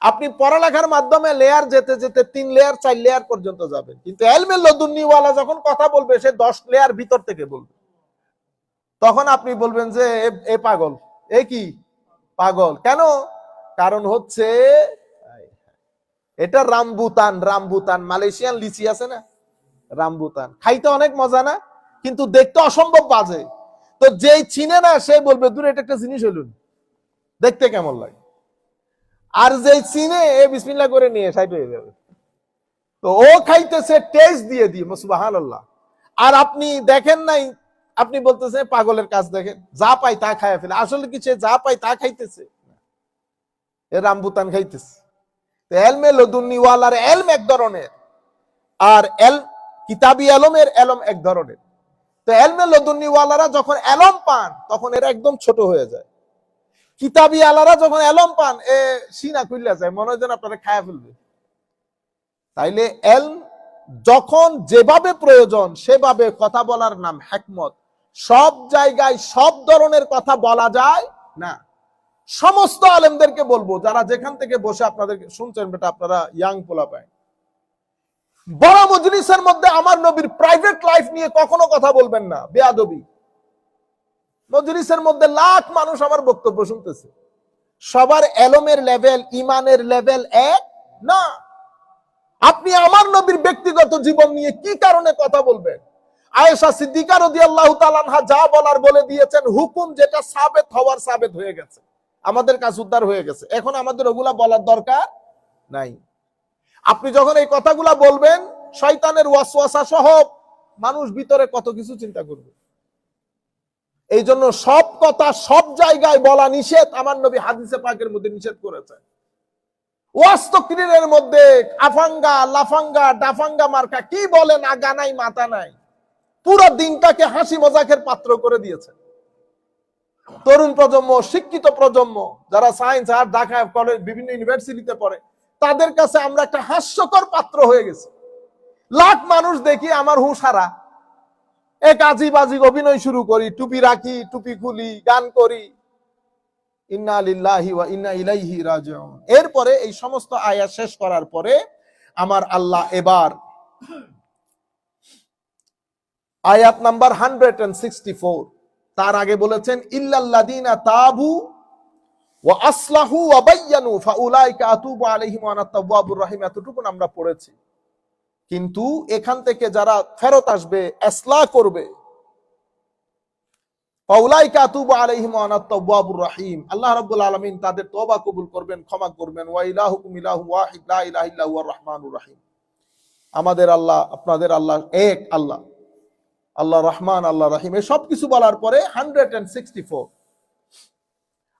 আপনি পড়ালেখার মাধ্যমে লেয়ার যেতে যেতে 3 লেয়ার 4 লেয়ার পর্যন্ত যাবেন, কিন্তু এলমে লাদুন্নিওয়ালা যখন কথা বলবে সে 10 লেয়ার ভিতর থেকে বলবে। তখন আপনি বলবেন যে এ পাগল, এ কি পাগল কেন? কারণ হচ্ছে এটা রামবুতান। রামবুতান মালয়েশিয়ান লিচি আছে না, রামবুতান খাইতে অনেক মজা না, কিন্তু দেখতে অসম্ভব বাজে। তো যেই চিনে না সে বলবে দূরে এটা একটা জিনিস হইল, দেখতে কেমন লাগে। আর যেই চিনে এ বিসমিল্লাহ করে নিয়ে সাইড হয়ে যাবে। তো ও খাইতেছে টেস্ট দিয়ে দিয়ে, সুবহানাল্লাহ। আর আপনি দেখেন নাই, আপনি বলতেছেন পাগলের কাজ দেখেন, যা পাই তা খায় ফেলে। আসলে কি সে যা পাই তা খাইতেছে? এ রামবুতান খাইতেছে। তো এলমে লাদুন্নি ওয়ালার এলম এক ধরনের, আর কিতাবি এলমের এলম এক ধরনের। তো এলমে লাদুন্নি ওয়ালারা যখন এলম পান তখন এরা একদম ছোট হয়ে যায়। কিতাবি আলারা যখন এলম পান এ সিনা খুললা যায়, মনে হয় যেন আপনারা খায়া ফেলবে। তাইলে এলম যখন যেভাবে প্রয়োজন সেভাবে কথা বলার নাম হিকমত। সব জায়গায় সব ধরনের কথা বলা যায় না। সমস্ত আলেমদেরকে বলবো, যারা যেখান থেকে বসে আপনাদেরকে শুনছেন, বেটা আপনারা ইয়াং পোলা পায়, বড় মজলিসের মধ্যে আমার নবীর প্রাইভেট লাইফ নিয়ে কখনো কথা বলবেন না, বেয়াদবি। মজলিসের মধ্যে লাখ মানুষ আমার বক্তব্য শুনতেছে, সবার এলমের লেভেল, ইমানের লেভেল এক না। আপনি আমার নবীর ব্যক্তিগত জীবন নিয়ে কি কারণে কথা বলবেন? আয়েশা সিদ্দিকা রাদিয়াল্লাহু তাআলা আনহা যা বলার বলে দিয়েছেন, হুকুম যেটা সাবেত হওয়ার সাবেত হয়ে গেছে, আমাদের কাজ উদ্ধার হয়ে গেছে, এখন আমাদের ওগুলা বলার দরকার নাই। আপনি যখন এই কথাগুলা বলবেন, শয়তানের ওয়াসওয়াসা সহ মানুষ ভিতরে কত কিছু চিন্তা করবে। এই জন্য সব কথা সব জায়গায় বলা নিষেধ, আমার নবী হাদিসে পাকের মধ্যে নিষেধ করেছেন। ওয়াস্তকিরের মধ্যে আফাঙ্গা লাফাঙ্গা ডাফাঙ্গা মার্কা কি বলেন, আগা নাই মাথা নাই, পুরো দিনটাকে হাসি মজাকের পাত্র করে দিয়েছে। তরুণ প্রজন্ম, শিক্ষিত প্রজন্ম যারা সায়েন্স আর ঢাকা কলেজ বিভিন্ন ইউনিভার্সিটিতে পড়ে, তাদের কাছে আমরা একটা হাস্যকর পাত্র হয়ে গেছি। লাখ মানুষ দেখি আমার হুঁশারা, এক আজি বাজি অভিনয় শুরু করি, টুপি রাখি, টুপি খুলি, গান করি, ইন্না লিল্লাহি ওয়া ইন্না ইলাইহি রাজিউন। এরপরে এই সমস্ত আয়াত শেষ করার পরে আমার আল্লাহ এবার আয়াত নাম্বার 164, তার আগে বলেছেন ইল্লাল্লাযিনা তাবু ওয়া আসলাহু ওয়া বায়্যানু ফাউলাইকা আতুবু আলাইহিম ওয়া আনা তাওয়াবুর রহিম। এতটুকু আমরা পড়েছি, কিন্তু এখান থেকে যারা ফেরত আসবে, ইসলাহ করবে, ফাউলাইকা আতুবু আলাইহিম ওয়া আনা তাওয়াবুর রহিম, আল্লাহ রাব্বুল আলামিন তাদের তওবা কবুল করবেন, ক্ষমা করবেন। ওয়া ইলাহুকুম ইলাহুন ওয়াহিদ লা ইলাহা ইল্লা হুয়ার রহমানুর রহিম। আমাদের আল্লাহ, আপনাদের আল্লাহ এক আল্লাহ, আল্লাহ রহমান, আল্লাহ রহিম। এই সব কিছু বলার পরে 164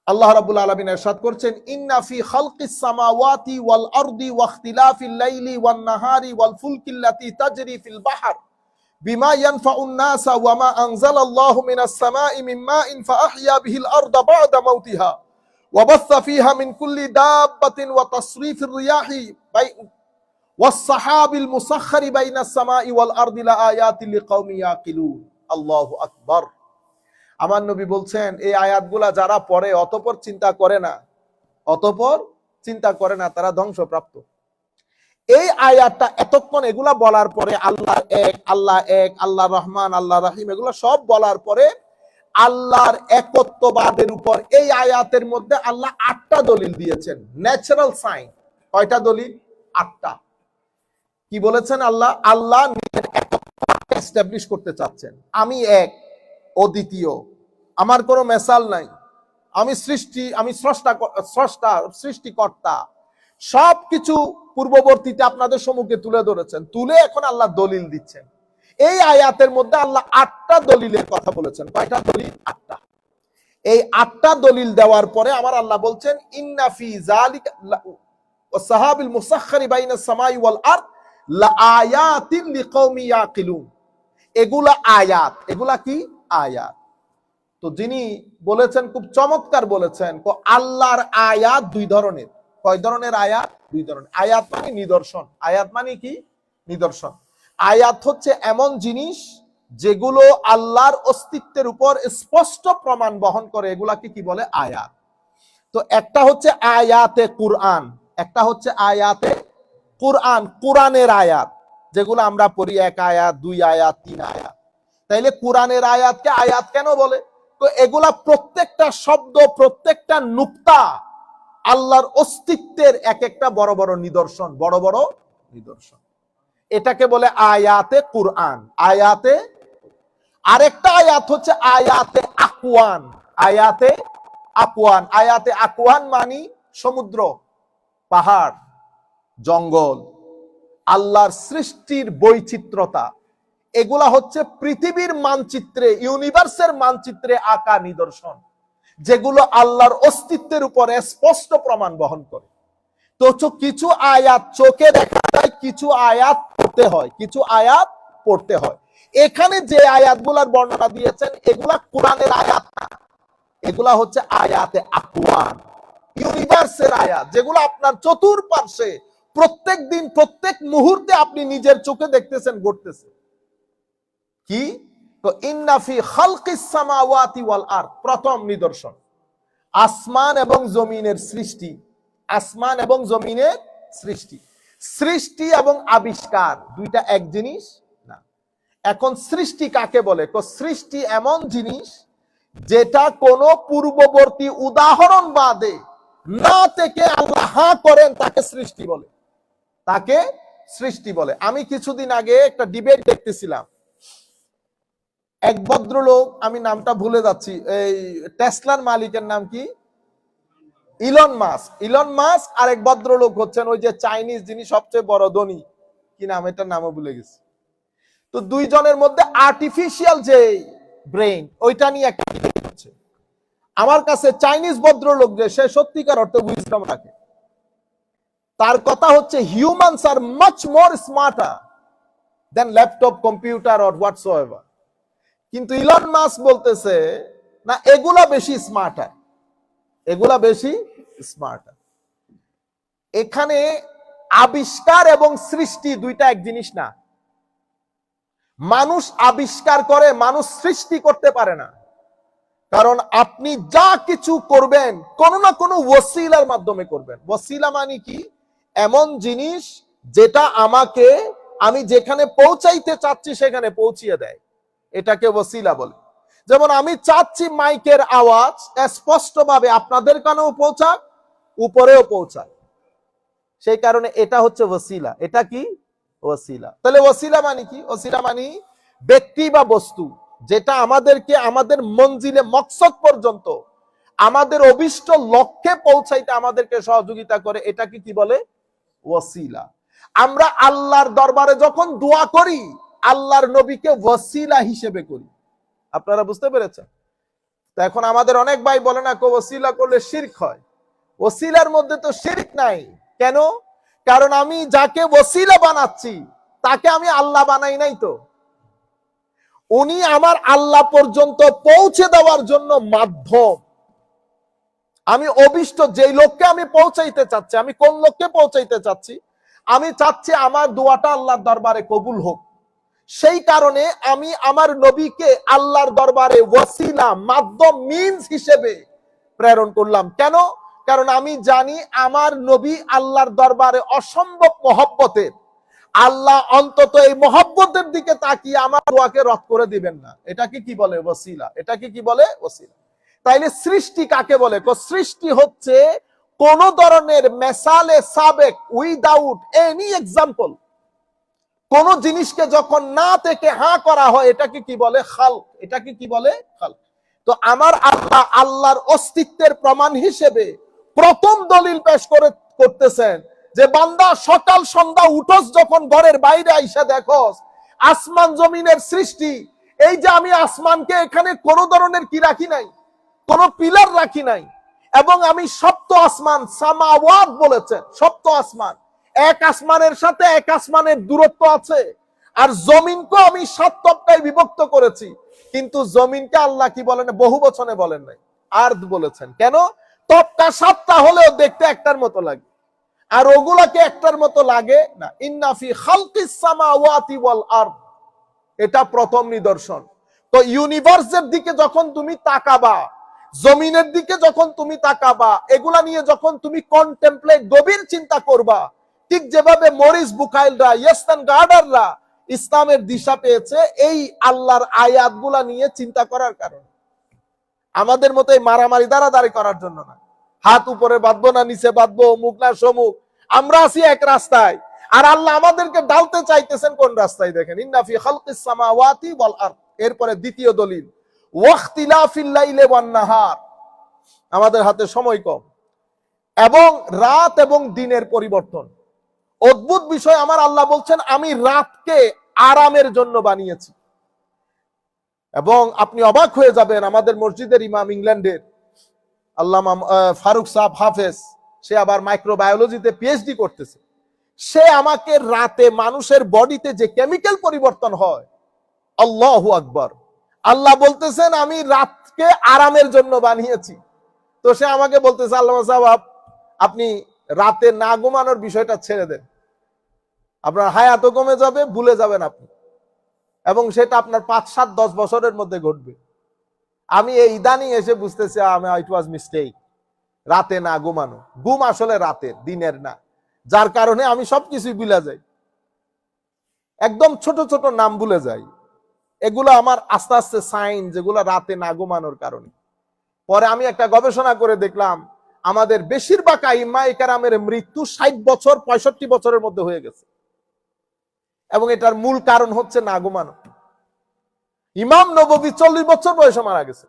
আল্লাহ রাব্বুল আলামিন ইরশাদ করছেন, ইন্না ফি খালকিস সামাওয়াতি ওয়াল আরদি ওয়া ইখতিলাফিল লাইলি ওয়ান নাহারি ওয়াল ফুলকিল্লাতি তাজরি ফিল বাহর বিমা ইয়ানফাউন নাসা ওয়া মা আনজালাল্লাহু মিনাস সামাই মিন মাইন ফাআহইয়া বিহিল আরদা বা'দা মাউতিহা ওয়া বাসসা ফিহা মিন কুল্লি দাব্বাতিন ওয়া তাসরিফির রিয়াহি ওয়াস সাহাবিল মুসাখখারি বাইনাস সামাই ওয়াল আরদি লাআয়াতিন লিকাওমি ইয়াকিলুন। আল্লাহু আকবার। আমার নবী বলছেন, এই আয়াতগুলা যারা পড়ে অতঃপর চিন্তা করে না, অতঃপর চিন্তা করে না, তারা ধ্বংসপ্রাপ্ত। এই আয়াতটা এতক্ষণ এগুলা বলার পরে আল্লাহ এক, আল্লাহ এক, আল্লাহ রহমান, আল্লাহ রহিম, এগুলো সব বলার পরে আল্লাহর একত্ববাদের উপর এই আয়াতের মধ্যে আল্লাহ 8টা দলিল দিয়েছেন, ন্যাচারাল সাইন। কয়টা দলিল? 8টা। কি বলেছেন আল্লাহ? আল্লাহ নিজের একত্ববাদকে এস্টাবলিশ করতে চাচ্ছেন। আমি এক, অদ্বিতীয়, আমার কোনো মেসাল নাই, আমি সৃষ্টি, আমি স্রষ্টা, সৃষ্টিকর্তা। সবকিছু পূর্ববর্তীতে আপনাদের সম্মুখে তুলে ধরেছেন, তুলে এখন আল্লাহ দলিল দিচ্ছেন। এই আয়াতের মধ্যে আল্লাহ 8টা দলিলের কথা বলেছেন। কয়টা দলিল? 8টা। এই 8টা দলিল দেওয়ার পরে আমার আল্লাহ বলছেন, ইন্না ফি যালিকা ওয়াস সাহাবিল মুসাখখারি বাইনাস সামাই ওয়াল আরদ লাআয়াতিন লিকাওমি ইয়াকিলুন। এগুলা আয়াত। এগুলা কি? আয়াত। তো যিনি বলেছেন, খুব চমৎকার বলেছেন, আল্লাহর আয়াত 2 ধরনের। কয় ধরনের আয়াত? 2 ধরনের। আয়াত মানে নিদর্শন। আয়াত মানে কি? নিদর্শন। আয়াত হচ্ছে এমন জিনিস যেগুলো আল্লাহর অস্তিত্বের উপর স্পষ্ট প্রমাণ বহন করে, এগুলাকে কি বলে? আয়াত। তো একটা হচ্ছে আয়াতে কুরআন, একটা হচ্ছে আয়াতে কুরআন, কোরআনের আয়াত, যেগুলো আমরা পড়ি 1 আয়াত, 2 আয়াত, 3 আয়াত। তাইলে কোরআনের আয়াতকে আয়াত কেন বলে? তো এগুলা প্রত্যেকটা শব্দ, প্রত্যেকটা নুক্তা আল্লাহর অস্তিত্বের এক একটা বড় বড় নিদর্শন, বড় বড় নিদর্শন। এটাকে বলে আয়াতে কুরআন। আয়াতে আরেকটা আয়াত হচ্ছে আয়াতে আকওয়ান। আয়াতে আকওয়ান। আয়াতে আকওয়ান মানে সমুদ্র, পাহাড়, জঙ্গল, আল্লাহর সৃষ্টির বৈচিত্র্যতা। এগুলা হচ্ছে পৃথিবীর মানচিত্রে, ইউনিভার্সের মানচিত্রে আঁকা নিদর্শন, যেগুলো আল্লাহর অস্তিত্বের উপরে স্পষ্ট প্রমাণ বহন করে। তো কিছু আয়াত চোখে দেখা যায়, কিছু আয়াত পড়তে হয়, কিছু আয়াত পড়তে হয়। এখানে যে আয়াতগুলার বর্ণনা দিয়েছেন, এগুলা কোরআনের আয়াত না, এগুলা হচ্ছে আয়াতে আকওয়ান, ইউনিভার্সের আয়াত, যেগুলো আপনার চতুর্পার্শ্বে প্রত্যেক দিন, প্রত্যেক মুহূর্তে আপনি নিজের চোখে দেখতেছেন, ঘটতেছে। কি? তো ইন্না ফি খালকিস সামাওয়াতি ওয়াল আরদ, প্রথম নিদর্শন আসমান এবং জমিনের সৃষ্টি। আসমান এবং জমিনের সৃষ্টি। সৃষ্টি এবং আবিষ্কার দুইটা এক জিনিস না। এখন সৃষ্টি কাকে বলে? তো সৃষ্টি এমন জিনিস যেটা কোনো পূর্ববর্তী উদাহরণ বাদে না থেকে আল্লাহ হ্যাঁ করেন, তাকে সৃষ্টি বলে। তাকে সৃষ্টি বলে। আমি কিছুদিন আগে একটা ডিবেট দেখতেছিলাম, এক ভদ্রলোক, আমি নামটা ভুলে যাচ্ছি, এই টেসলার মালিকের নাম কি, ইলন মাস্ক। ইলন মাস্ক আর এক ভদ্রলোক হচ্ছেন ওই যে চাইনিজ, যিনি সবচেয়ে বড় ধনী, কি নাম, এটার নামও ভুলে গেছি। তো দুইজনের মধ্যে আর্টিফিশিয়াল যে ব্রেইন, ওইটা নিয়ে একটা ডিবেট হচ্ছে। আমার কাছে চাইনিজ ভদ্রলোক যে, সে সত্যিকার অর্থে উইজডম রাখে। তার কথা হচ্ছে humans are much more smarter than laptop, computer or whatsoever. কিন্তু ইলন মাস্ক বলতেছে না, এগুলা বেশি স্মার্টার, এগুলা বেশি স্মার্টার। এখানে আবিষ্কার এবং সৃষ্টি দুইটা এক জিনিস না। মানুষ আবিষ্কার করে, মানুষ সৃষ্টি করতে পারে না। কারণ আপনি যা কিছু করবেন কোনো না কোনো ওসিলার মাধ্যমে করবেন। ওসিলা মানে কি? এমন জিনিস যেটা আমাকে, আমি যেখানে পৌঁছাইতে চাচ্ছি সেখানে পৌঁছিয়ে দেয়, এটাকে ওসিলা বলে। যেমন আমি চাচ্ছি মাইকের আওয়াজ স্পষ্টভাবে আপনাদের কানেও পৌঁছাক, উপরেও পৌঁছাক, সেই কারণে এটা হচ্ছে ওসিলা। এটা কি? ওসিলা। তাহলে ওসিলা মানে কি? ওসিলা মানে ব্যক্তি বা বস্তু যেটা আমাদেরকে আমাদের মঞ্জিলে, মকসদ পর্যন্ত, আমাদের অভিষ্ট লক্ষ্যে পৌঁছাইতে আমাদেরকে সহযোগিতা করে, এটাকে কি বলে? ওসিলা। আমরা আল্লাহর দরবারে যখন দোয়া করি, আল্লাহর নবীকে ওসিলা হিসেবে করি। আপনারা বুঝতে পেরেছেন? তো এখন আমাদের অনেক ভাই বলে না, ওসিলা করলে শিরক হয়। ওসিলার মধ্যে তো শিরক নাই। কেন? কারণ আমি যাকে ওসিলা বানাচ্ছি তাকে আমি আল্লাহ বানাই নাই তো। উনি আমার আল্লাহ পর্যন্ত পৌঁছে দেওয়ার জন্য মাধ্যম। আমি অভিষ্ট যেই লোককে আমি পৌঁছাইতে চাচ্ছি, আমি কোন লোককে পৌঁছাইতে চাচ্ছি? আমি চাচ্ছি আমার দোয়াটা আল্লাহর দরবারে কবুল হোক। সেই কারণে আমি আমার নবীকে আল্লাহর দরবারে ওসিলা, মাধ্যম, মিনস হিসেবে প্রেরণ করলাম। কেন? কারণ আমি জানি আমার নবী আল্লাহর দরবারে অসম্ভব মহব্বতের। আল্লাহ অন্তত এই মহব্বতের দিকে তাকিয়ে আমার দোয়াকে রদ করে দিবেন না। এটাকে কি বলে? ওসিলা। এটাকে কি বলে? ওসিলা। তাইলে সৃষ্টি কাকে বলে? সৃষ্টি হচ্ছে কোন ধরনের মেসালে সাবেক, উইদাউট এনি এক্সাম্পল, কোন জিনিসকে যখন না থেকে হ্যাঁ করা হয়, এটাকে কি বলে? খালক। এটাকে কি বলে? খালক। তো আমার আল্লাহ আল্লাহর অস্তিত্বের প্রমাণ হিসেবে প্রথম দলিল পেশ করতেছেন যে, বান্দা সকাল সন্ধ্যা উঠোস যখন ঘরের বাইরে আইসা দেখোস আসমান জমিনের সৃষ্টি, এই যে আমি আসমানকে এখানে কোন ধরনের কি রাখি নাই, কোন পিলার রাখি নাই, এবং আমি সপ্ত আসমান, সামাওয়াত বলেছেন, সপ্ত আসমান, এক আসমানের সাথে এক আসমানের দূরত্ব আছে। আর জমিনকে আমি 7 তবকায় বিভক্ত করেছি, কিন্তু জমিনকে আল্লাহ কি বলেন? বহু বচনে বলেন নাই, আরদ বলেছেন। কেন? তবকা 7টা হলেও দেখতে একটার মতো লাগে, আর ওগুলাকে একটার মতো লাগে না। ইন্না ফি খালকিস সামাওয়াতি ওয়াল আরদ, এটা প্রথম নিদর্শন। তো ইউনিভার্সের দিকে যখন তুমি তাকাবা, জমিনের দিকে যখন তুমি তাকাবা, এগুলা নিয়ে যখন তুমি কন্টেমপ্লেট, গভীর চিন্তা করবা, ঠিক যেভাবে মরিস বুকাইলরা, ইয়েস্টার্ন গার্ডাররা ইসলামের দিশা পেয়েছে এই আল্লাহর আয়াতগুলা নিয়ে চিন্তা করার কারণে। আমাদের মতো এই মারামারি দাঁড়াদাঁড়ি করার জন্য না, হাত উপরে বাঁধবো না নিচে বাঁধবো, মুখ না সমুখ, আমরা আছি এক রাস্তায়, আর আল্লাহ আমাদেরকে ডালতে চাইতেছেন কোন রাস্তায়? দেখেন, ইন্না ফি খালকিস সামাওয়াতি ওয়াল আরদ। এরপরে দ্বিতীয় দলিল, ওয়াখতিলাফিল লাইলি ওয়ান নাহার, আমাদের হাতে সময় কম, এবং রাত এবং দিনের পরিবর্তন। অদ্ভুত বিষয়, আমার আল্লাহ বলছেন আমি রাতকে আরামের জন্য বানিয়েছি। এবং আপনি অবাক হয়ে যাবেন, আমাদের মসজিদের ইমাম, ইংল্যান্ডের আল্লামা ফারুক সাহেব হাফেজ, সে আবার মাইক্রোবায়োলজিতে পিএইচডি করতেছে। সে আমাকে রাতে মানুষের বডিতে যে কেমিক্যাল পরিবর্তন হয়, আল্লাহু আকবার, আল্লাহ বলতেছেন আমি রাতকে আরামের জন্য বানিয়েছি। তো সে আমাকে বলতেছে, আল্লামা সাহেব আপনি রাতে না ঘুমানোর বিষয়টা ছেড়ে দেন, আপনার হায়াতও কমে যাবে, ভুলে যাবেন আপনি, এবং সেটা আপনার 5, 7, 10 বছরের মধ্যে ঘটবে। আমি এই ইদানিং এসে বুঝতেছি ইট ওয়াজ মিস্টেক। রাতে না ঘুমানো, ঘুম আসলে রাতের, দিনের না, যার কারণে আমি সবকিছুই ভুলে যাই, একদম ছোট ছোট নাম ভুলে যাই। এগুলো আমার আস্তে আস্তে সাইন, যেগুলো রাতে না ঘুমানোর কারণে। পরে আমি একটা গবেষণা করে দেখলাম আমাদের বেশিরভাগ আইম্মায়ে কেরামের মৃত্যু 60 বছর 65 বছরের মধ্যে হয়ে গেছে, এবং এটার মূল কারণ হচ্ছে না ঘুমানো। ইমাম নববী 40 বছর বয়সে মারা গেছে,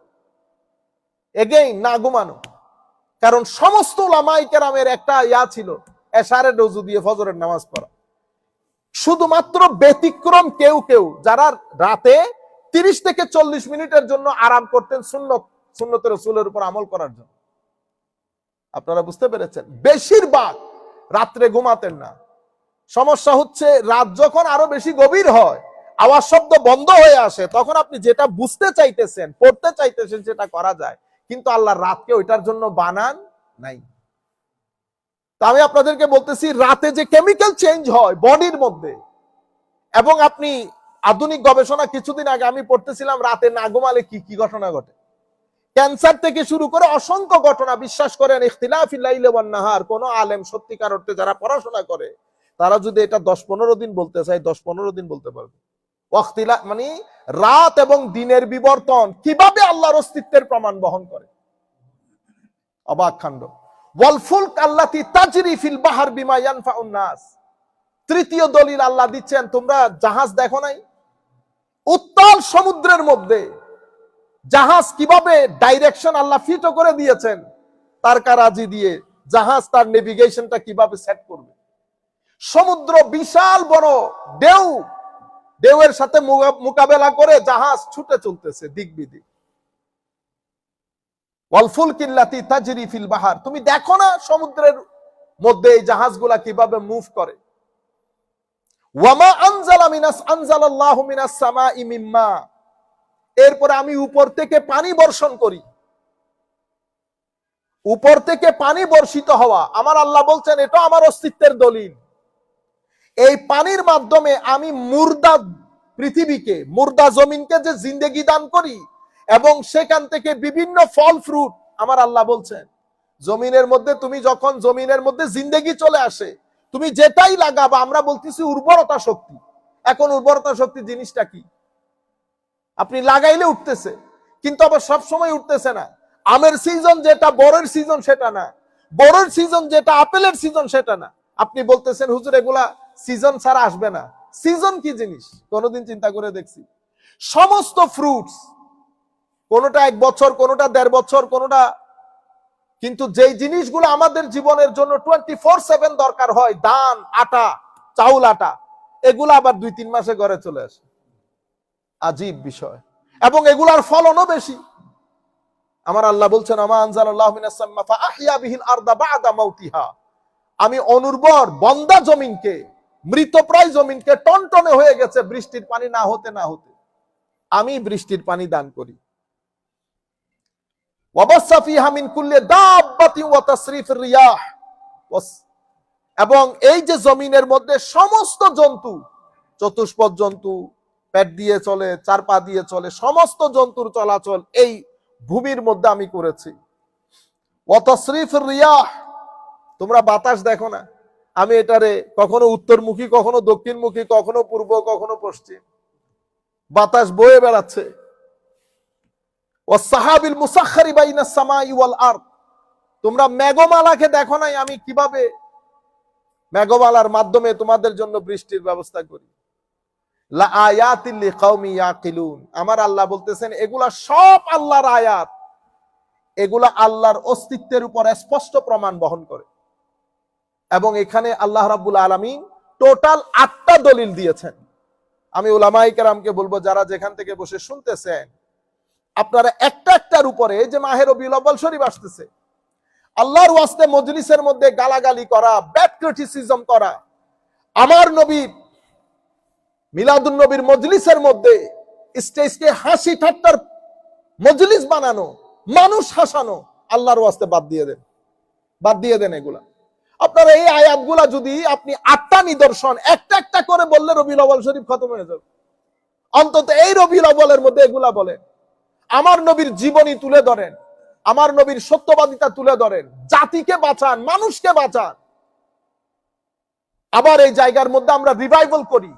এগেইন না ঘুমানো। কারণ সমস্ত উলামায়ে কেরামের একটা ছিল, এশারের রজু দিয়ে ফজরের নামাজ পড়া। শুধুমাত্র ব্যতিক্রম কেউ কেউ যারা রাতে 30 থেকে 40 মিনিটের জন্য আরাম করতেন সুন্নতের রাসূলের উপর আমল করার জন্য। আপনারা বুঝতে পেরেছেন? বেশিরভাগ রাত্রে ঘুমাতেন না। সমস্যা হচ্ছে রাত যখন আরো বেশি গভীর হয়, আওয়াজ শব্দ বন্ধ হয়ে আসে, তখন আপনি যেটা বুঝতে চাইতেছেন, পড়তে চাইতেছেন, সেটা করা যায়, কিন্তু আল্লাহ রাতকে ওইটার জন্য বানান নাই। তা আমি আপনাদেরকে বলতেছি, রাতে যে কেমিক্যাল চেঞ্জ হয় বডির মধ্যে, এবং আপনি আধুনিক গবেষণা, কিছুদিন আগে আমি পড়তেছিলাম রাতে না ঘুমালে কি কি ঘটনা ঘটে। ক্যান্সার থেকে শুরু করে অসংখ্য ঘটনা। বিশ্বাস করেন, ইখতিলাফিল লাইলি ওয়ান নাহার, কোন আলেম সত্যিকার অর্থে যারা পড়াশোনা করে, তারা যদি এটা 10-15 দিন বলতে চায়, 10-15 দিন বলতে পারবে। ওয়াক্তিলা মানে রাত এবং দিনের বিবর্তন কিভাবে আল্লাহর অস্তিত্বের প্রমাণ বহন করে। অবাক কাণ্ড। ওয়াল ফুলক আল্লাতী তাজরি ফিল বাহর বিমা ইয়ানফাউন নাস। তৃতীয় দলিল আল্লাহ দিচ্ছেন, তোমরা জাহাজ দেখো নাই? উত্তাল সমুদ্রের মধ্যে জাহাজ কিভাবে ডাইরেকশন আল্লাহ ফিট করে দিয়েছেন, তার কারাজি দিয়ে জাহাজ তার নেভিগেশনটা কিভাবে সেট করবে। সমুদ্র বিশাল বড় ঢেউ, ঢেউয়ের সাথে মোকাবেলা করে জাহাজ ছুটে চলতেছে দিক বিদিক। ওয়াল ফুলকিল্লাতী তাজরি ফিল বাহর, তুমি দেখো না সমুদ্রের মধ্যে এই জাহাজগুলা কিভাবে মুভ করে। ওয়ামা আনজালাল্লাহু মিনাস সামাই মিম্মা, এরপরে আমি উপর থেকে পানি বর্ষণ করি। উপর থেকে পানি বর্ষিত হওয়া, আমার আল্লাহ বলছেন এটা আমার অস্তিত্বের দলিল। এই পানির মাধ্যমে আমি মুর্দা পৃথিবীকে, মুর্দা জমিনকে যে জিন্দেগি দান করি, এবং সেখান থেকে বিভিন্ন ফল ফ্রুট, আমার আল্লাহ বলছেন জমিনের মধ্যে, তুমি যখন জমিনের মধ্যে জিন্দেগি চলে আসে, তুমি যেটাই লাগাবা, আমরা বলতেছি উর্বরতা শক্তি। এখন উর্বরতা শক্তি জিনিসটা কি? আপনি লাগাইলে উঠতেছে, কিন্তু আবার সব সময় উঠতেছে না। আমের সিজন যেটা বড়ের সিজন সেটা না, বড়ের সিজন যেটা আপেলের সিজন সেটা না। আপনি বলতেছেন হুজুর এগুলা সিজন ছাড়া আসবে না। সিজন কি জিনিস কোনোদিন চিন্তা করে দেখছি? সমস্ত ফ্রুটস, কোনোটা 1 বছর, কোনোটা 1.5 বছর, কোনোটা, কিন্তু যেই জিনিসগুলো আমাদের জীবনের জন্য 24/7 দরকার হয়, ধান, আটা, চাউল, আটা, এগুলো আবার 2-3 মাসে ঘরে চলে আসে। আজীব বিষয়। এবং এগুলার ফলনও বেশি। আমার আল্লাহ বলছেন, আমা আনজালাল্লাহু মিনাস সামা ফাআহইয়া বিহিল আরদা বা'দা মাউতিহা, আমি অনুর্বর বন্দা জমিনকে, মৃতপ্রায় জমিনকে, টনটনে হয়ে গেছে বৃষ্টির পানি না হতে না হতে, আমি বৃষ্টির পানি দান করি। ওয়াবাসসা ফিহা মিন কুল্লি দাব্বাতিন ওয়া তাসরিফির রিয়াহ, এবং এই যে জমিনের মধ্যে সমস্ত জন্তু, চতুষ্পদ জন্তু, পেট দিয়ে চলে, 4 পা দিয়ে চলে, সমস্ত জন্তুর চলাচল এই ভূমির মধ্যে আমি করেছি। ওয়া তাসরিফির রিয়াহ, তোমরা বাতাস দেখো না? আমি এটারে কখনো উত্তরমুখী, কখনো দক্ষিণমুখী, কখনো পূর্ব, কখনো পশ্চিম, বাতাস বয়ে বেড়াচ্ছে। ওয়াসসাহাবিল মুসাখখারি বাইনাস সামাই ওয়াল আরদ, তোমরা মেঘমালাকে দেখো নাই আমি কিভাবে মেঘমালার মাধ্যমে তোমাদের জন্য বৃষ্টির ব্যবস্থা করি। লা আয়াতিল লিকাউমি ইয়াকিলুন, আমার আল্লাহ বলতেছেন এগুলা সব আল্লাহর আয়াত, এগুলা আল্লাহর অস্তিত্বের উপর স্পষ্ট প্রমাণ বহন করে। এবং এখানে আল্লাহ রাব্বুল আলামিন টোটাল 8টা দলিল দিয়েছেন। আমি উলামায়ে কেরামকে বলবো, যারা যেখান থেকে বসে শুনতেছেন, আপনারা একটা একটার উপরে, যে মাহে রবিউল আউয়াল শরীফ আসতেছে, আল্লাহর ওয়াস্তে মজলিসের মধ্যে গালাগালি করা, ব্যাড ক্রিটিসিজম করা, আমার নবীর মিলাদুন নবীর মজলিসের মধ্যে স্টেজকে হাসি ঠাট্টার মজলিস বানানো, মানুষ হাসানো, আল্লাহর ওয়াস্তে বাদ দিয়ে দেন, বাদ দিয়ে দেন এগুলা। আপনারা এই আয়াতগুলা যদি আপনি 8টা নিদর্শন একটা একটা করে বললে রবিউল আউয়াল শরীফ খতম হয়ে যাবে। অন্তত এই রবিউল আউয়ালের মধ্যে এগুলা বলেন, আমার নবীর জীবনী তুলে ধরেন, আমার নবীর সত্যবাদিতা তুলে ধরেন, জাতিকে বাঁচান, মানুষকে বাঁচান। আবার এই জায়গার মধ্যে আমরা রিভাইভাল করি,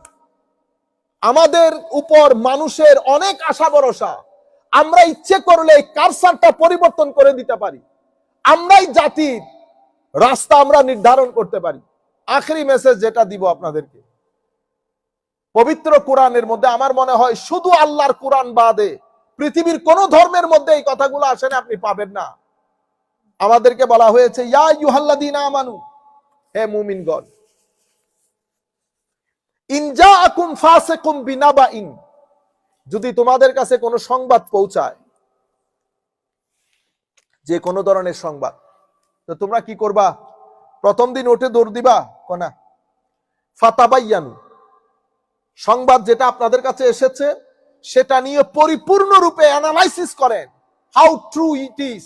আমাদের উপর মানুষের অনেক আশা ভরসা। আমরা ইচ্ছে করলে এই কারসারটা পরিবর্তন করে দিতে পারি। আমরাই জাতির রাস্তা আমরা নির্ধারণ করতে পারি। আখেরি মেসেজ যেটা দিব আপনাদেরকে, পবিত্র কোরআনের মধ্যে আমার মনে হয় শুধু আল্লাহর কোরআন বাদে পৃথিবীর কোন ধর্মের মধ্যে এই কথাগুলো আসেন আপনি পাবেন না। আমাদেরকে বলা হয়েছে ইয়া আইয়ুহাল্লাযীনা আমানু, হে মুমিনগণ, ইন জাআকুম ফাসিকুম বিনাবাইন, যদি তোমাদের কাছে কোনো সংবাদ পৌঁছায়, যে কোনো ধরনের সংবাদ, তো তোমরা কি করবা? প্রথম দিন উঠে দৌড় দিবা? কোনা ফাতাবাইয়ানু, সংবাদ যেটা আপনাদের কাছে এসেছে সেটা নিয়ে পরিপূর্ণরূপে অ্যানালাইসিস করেন, হাউ ট্রু ইট ইজ,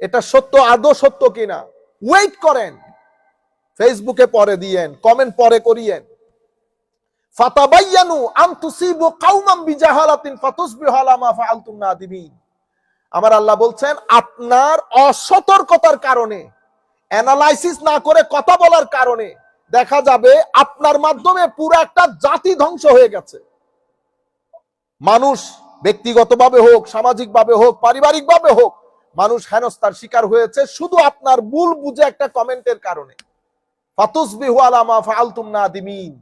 এটা সত্য, আদৌ সত্য কিনা। ওয়েট করেন, ফেসবুকে পরে দিয়েন, কমেন্ট পরে করিয়েন। ফাতাবাইয়ানু আন তুসিবু কাওমান বিজাহালাতিন ফাতুসবিহু আলা মা ফাআলতুম নাদিমিন। আমার আল্লাহ বলছেন, আপনার অসতর্কতার কারণে, অ্যানালাইসিস না করে কথা বলার কারণে দেখা যাবে আপনার মাধ্যমে পুরো একটা জাতি ধ্বংস হয়ে গেছে। মানুষ ব্যক্তিগতভাবে হোক, সামাজিকভাবে হোক, পারিবারিকভাবে হোক, মানুষ হেনস্থার শিকার হয়েছে শুধু আপনার ভুল বুঝে একটা কমেন্টের কারণে। ফাতুসবিহু আলা মা ফাআলতুম নাদিমিন।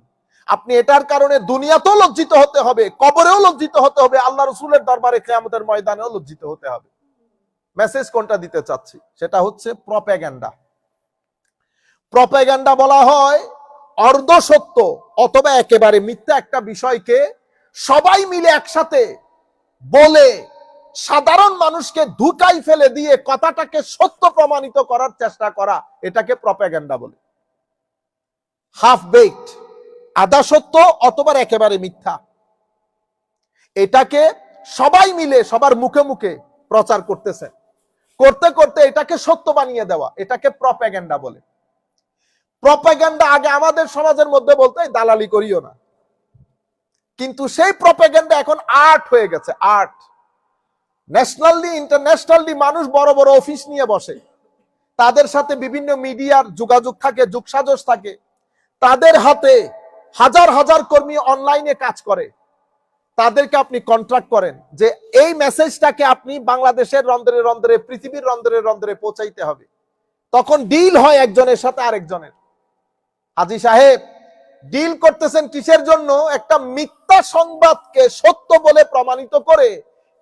আপনি এটার কারণে দুনিয়াতেও লজ্জিত হতে হবে, কবরেও লজ্জিত হতে হবে, আল্লাহ রাসূলের দরবারে কিয়ামতের ময়দানেও লজ্জিত হতে হবে। মেসেজ কোনটা দিতে চাচ্ছি, সেটা হচ্ছে প্রপাগান্ডা। প্রপাগান্ডা বলা হয় অর্ধ সত্য অথবা একেবারে মিথ্যা একটা বিষয়কে সবাই মিলে একসাথে বলে সাধারণ মানুষকে ধোঁকায় ফেলে দিয়ে কথাটাকে সত্য প্রমাণিত করার চেষ্টা করা, এটাকে প্রপাগান্ডা বলে। হাফ বেকড, আধা সত্য অথবা একেবারে মিথ্যা, এটাকে সবাই মিলে সবার মুখে মুখে প্রচার করতেছে, করতে করতে এটাকে সত্য বানিয়ে দেওয়া, এটাকে প্রপাগান্ডা বলে। প্রপাগান্ডা আগে আমাদের সমাজের মধ্যে বলতে দালালি করিও না, কিন্তু সেই প্রপাগান্ডা এখন আর্ট হয়ে গেছে। আর্ট, ন্যাশনালি ইন্টারন্যাশনালি মানুষ বড় বড় অফিস নিয়ে বসে, তাদের সাথে বিভিন্ন মিডিয়ার যোগাযোগ থাকে, যোগসাজশ থাকে, তাদের হাতে হাজার হাজার কর্মী অনলাইনে কাজ করে, তাদেরকে আপনি কন্ট্রাক্ট করেন যে এই মেসেজটাকে আপনি বাংলাদেশের রন্ধ্রে রন্ধ্রে, পৃথিবীর রন্ধ্রে রন্ধ্রে পৌঁছাইতে হবে। তখন ডিল হয় একজনের সাথে আরেকজনের। হাজী সাহেব ডিল করতেছেন কিসের জন্য? একটা মিথ্যা সংবাদকে সত্য বলে প্রমাণিত করে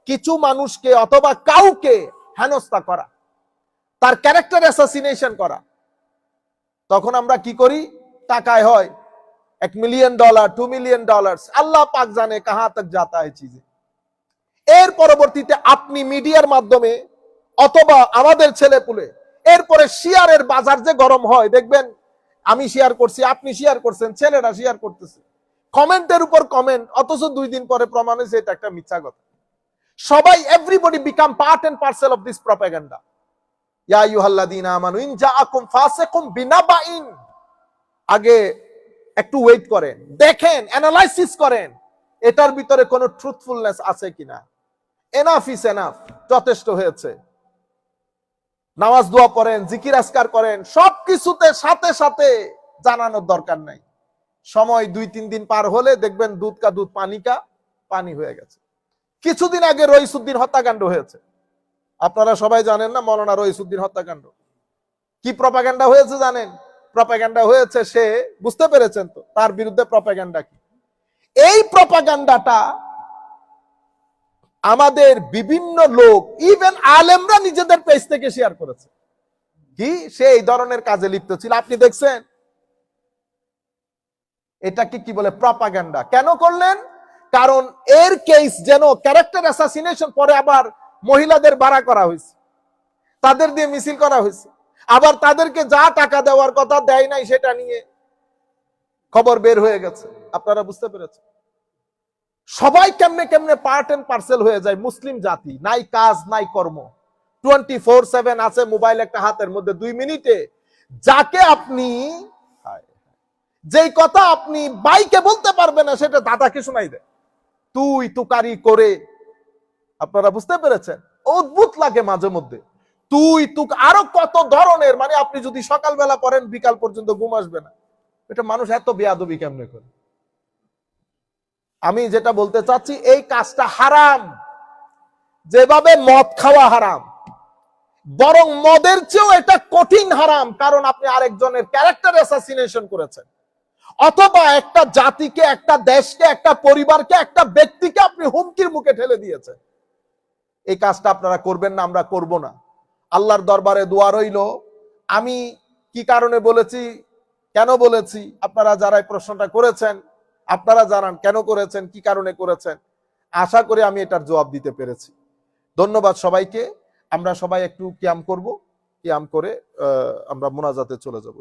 কিছু মানুষকে অথবা কাউকে হেনস্থা করা, তার ক্যারেক্টার অ্যাসাসিনেশন করা। তখন আমরা কি করি? টাকায় হয় $1 মিলিয়ন, $2 মিলিয়ন, আল্লাহ পাক জানে কাহা তক জাতা है चीजें। এর পরবর্তীতে আপনি মিডিয়ার মাধ্যমে অথবা আমাদের ছেলেপুলে এরপরে শেয়ারের বাজার যে গরম হয়, দেখবেন আমি শেয়ার করছি, আপনি শেয়ার করছেন, ছেলেরা শেয়ার করতেছে, কমেন্টের উপর কমেন্ট, অথচ 2 দিন পরে প্রমাণ হয়েছে এটা একটা মিথ্যা কথা। সবাই, everybody become part and parcel of this propaganda. ইয়া আইয়ুহাল্লাযীনা আমানু ইন জাআকুম ফাসিকুম বিনাবাইন, আগে একটু ওয়েট করেন, দেখেন, অ্যানালাইসিস করেন এটার ভিতরে কোনো ট্রুথফুলনেস আছে কিনা। এনাফ ইজ এনাফ, যথেষ্ট হয়েছে। নামাজ দোয়া পড়েন, জিকির আজকার করেন, সবকিছুতে সাথে সাথে জানানোর দরকার নাই। সময় 2-3 দিন পার হলে দেখবেন দুধ কা দুধ, পানি কা পানি হয়ে গেছে। কিছুদিন আগে রইসুদ্দিন হত্যাকাণ্ড হয়েছে, আপনারা সবাই জানেন না? মৌলানা রইসুদ্দিন হত্যাকাণ্ড। কি প্রপাগান্ডা হয়েছে জানেন? প্রপাগান্ডা হয়েছে, সে বুঝতে পেরেছেন তো তার বিরুদ্ধে প্রপাগান্ডা কি। এই প্রপাগান্ডাটা আমাদের বিভিন্ন লোক, ইভেন আলেমরা নিজেদের পেজ থেকে শেয়ার করেছে। কি সে এই ধরনের কাজে লিপ্ত ছিল, আপনি দেখছেন? এটাকে কি বলে? প্রপাগান্ডা। কেন করলেন? কারণ এর কেস যেন ক্যারেক্টার অ্যাসাসিনেশন, পরে আবার মহিলাদের বাড়া করা হয়েছে, তাদের দিয়ে মিছিল করা হয়েছে, আবার তাদেরকে যা টাকা দেওয়ার কথা দেয় নাই সেটা নিয়ে খবর বের হয়ে গেছে। আপনারা বুঝতে পেরেছেন? সবাই কেমনে কেমনে পার্ট এন্ড পার্সেল হয়ে যায়। মুসলিম জাতি, নাই কাজ নাই কর্ম, 24/7 আছে মোবাইল একটা হাতের মধ্যে। 2 মিনিটে যাকে আপনি, যেই কথা আপনি বাইকে বলতে পারবেন না সেটা দাদাকে শোনাই দেয়, তুই তুকারি করে। আপনারা বুঝতে পেরেছেন? অদ্ভুত লাগে মাঝে মধ্যে, তুই তুক, আরো কত ধরনের, মানে আপনি যদি সকালবেলা পড়েন বিকাল পর্যন্ত ঘুম আসবে না। এটা মানুষ এত বেয়াদবি কেমনে করে? আমি যেটা বলতে চাচ্ছি, এই কাজটা হারাম। যেভাবে মদ খাওয়া হারাম, বরং মদের চেয়েও এটা কঠিন হারাম, কারণ আপনি আরেকজনের ক্যারেক্টার অ্যাসাসিনেশন করেছেন, অথবা একটা জাতিকে, একটা দেশকে, একটা পরিবারকে, একটা ব্যক্তিকে আপনি হুমকির মুখে ঠেলে দিয়েছেন। এই কাজটা আপনারা করবেন না, আমরা করব না। আল্লাহর দরবারে দোয়া রইল। আমি কি কারণে বলেছি, কেন বলেছি, আপনারা যারা এই প্রশ্নটা করেছেন আপনারা জানান কেন করেছেন, কি কারণে করেছেন। আশা করি আমি এটার জবাব দিতে পেরেছি। ধন্যবাদ সবাইকে। আমরা সবাই একটু কিয়াম করব, কিয়াম করে আমরা মোনাজাতে চলে যাব।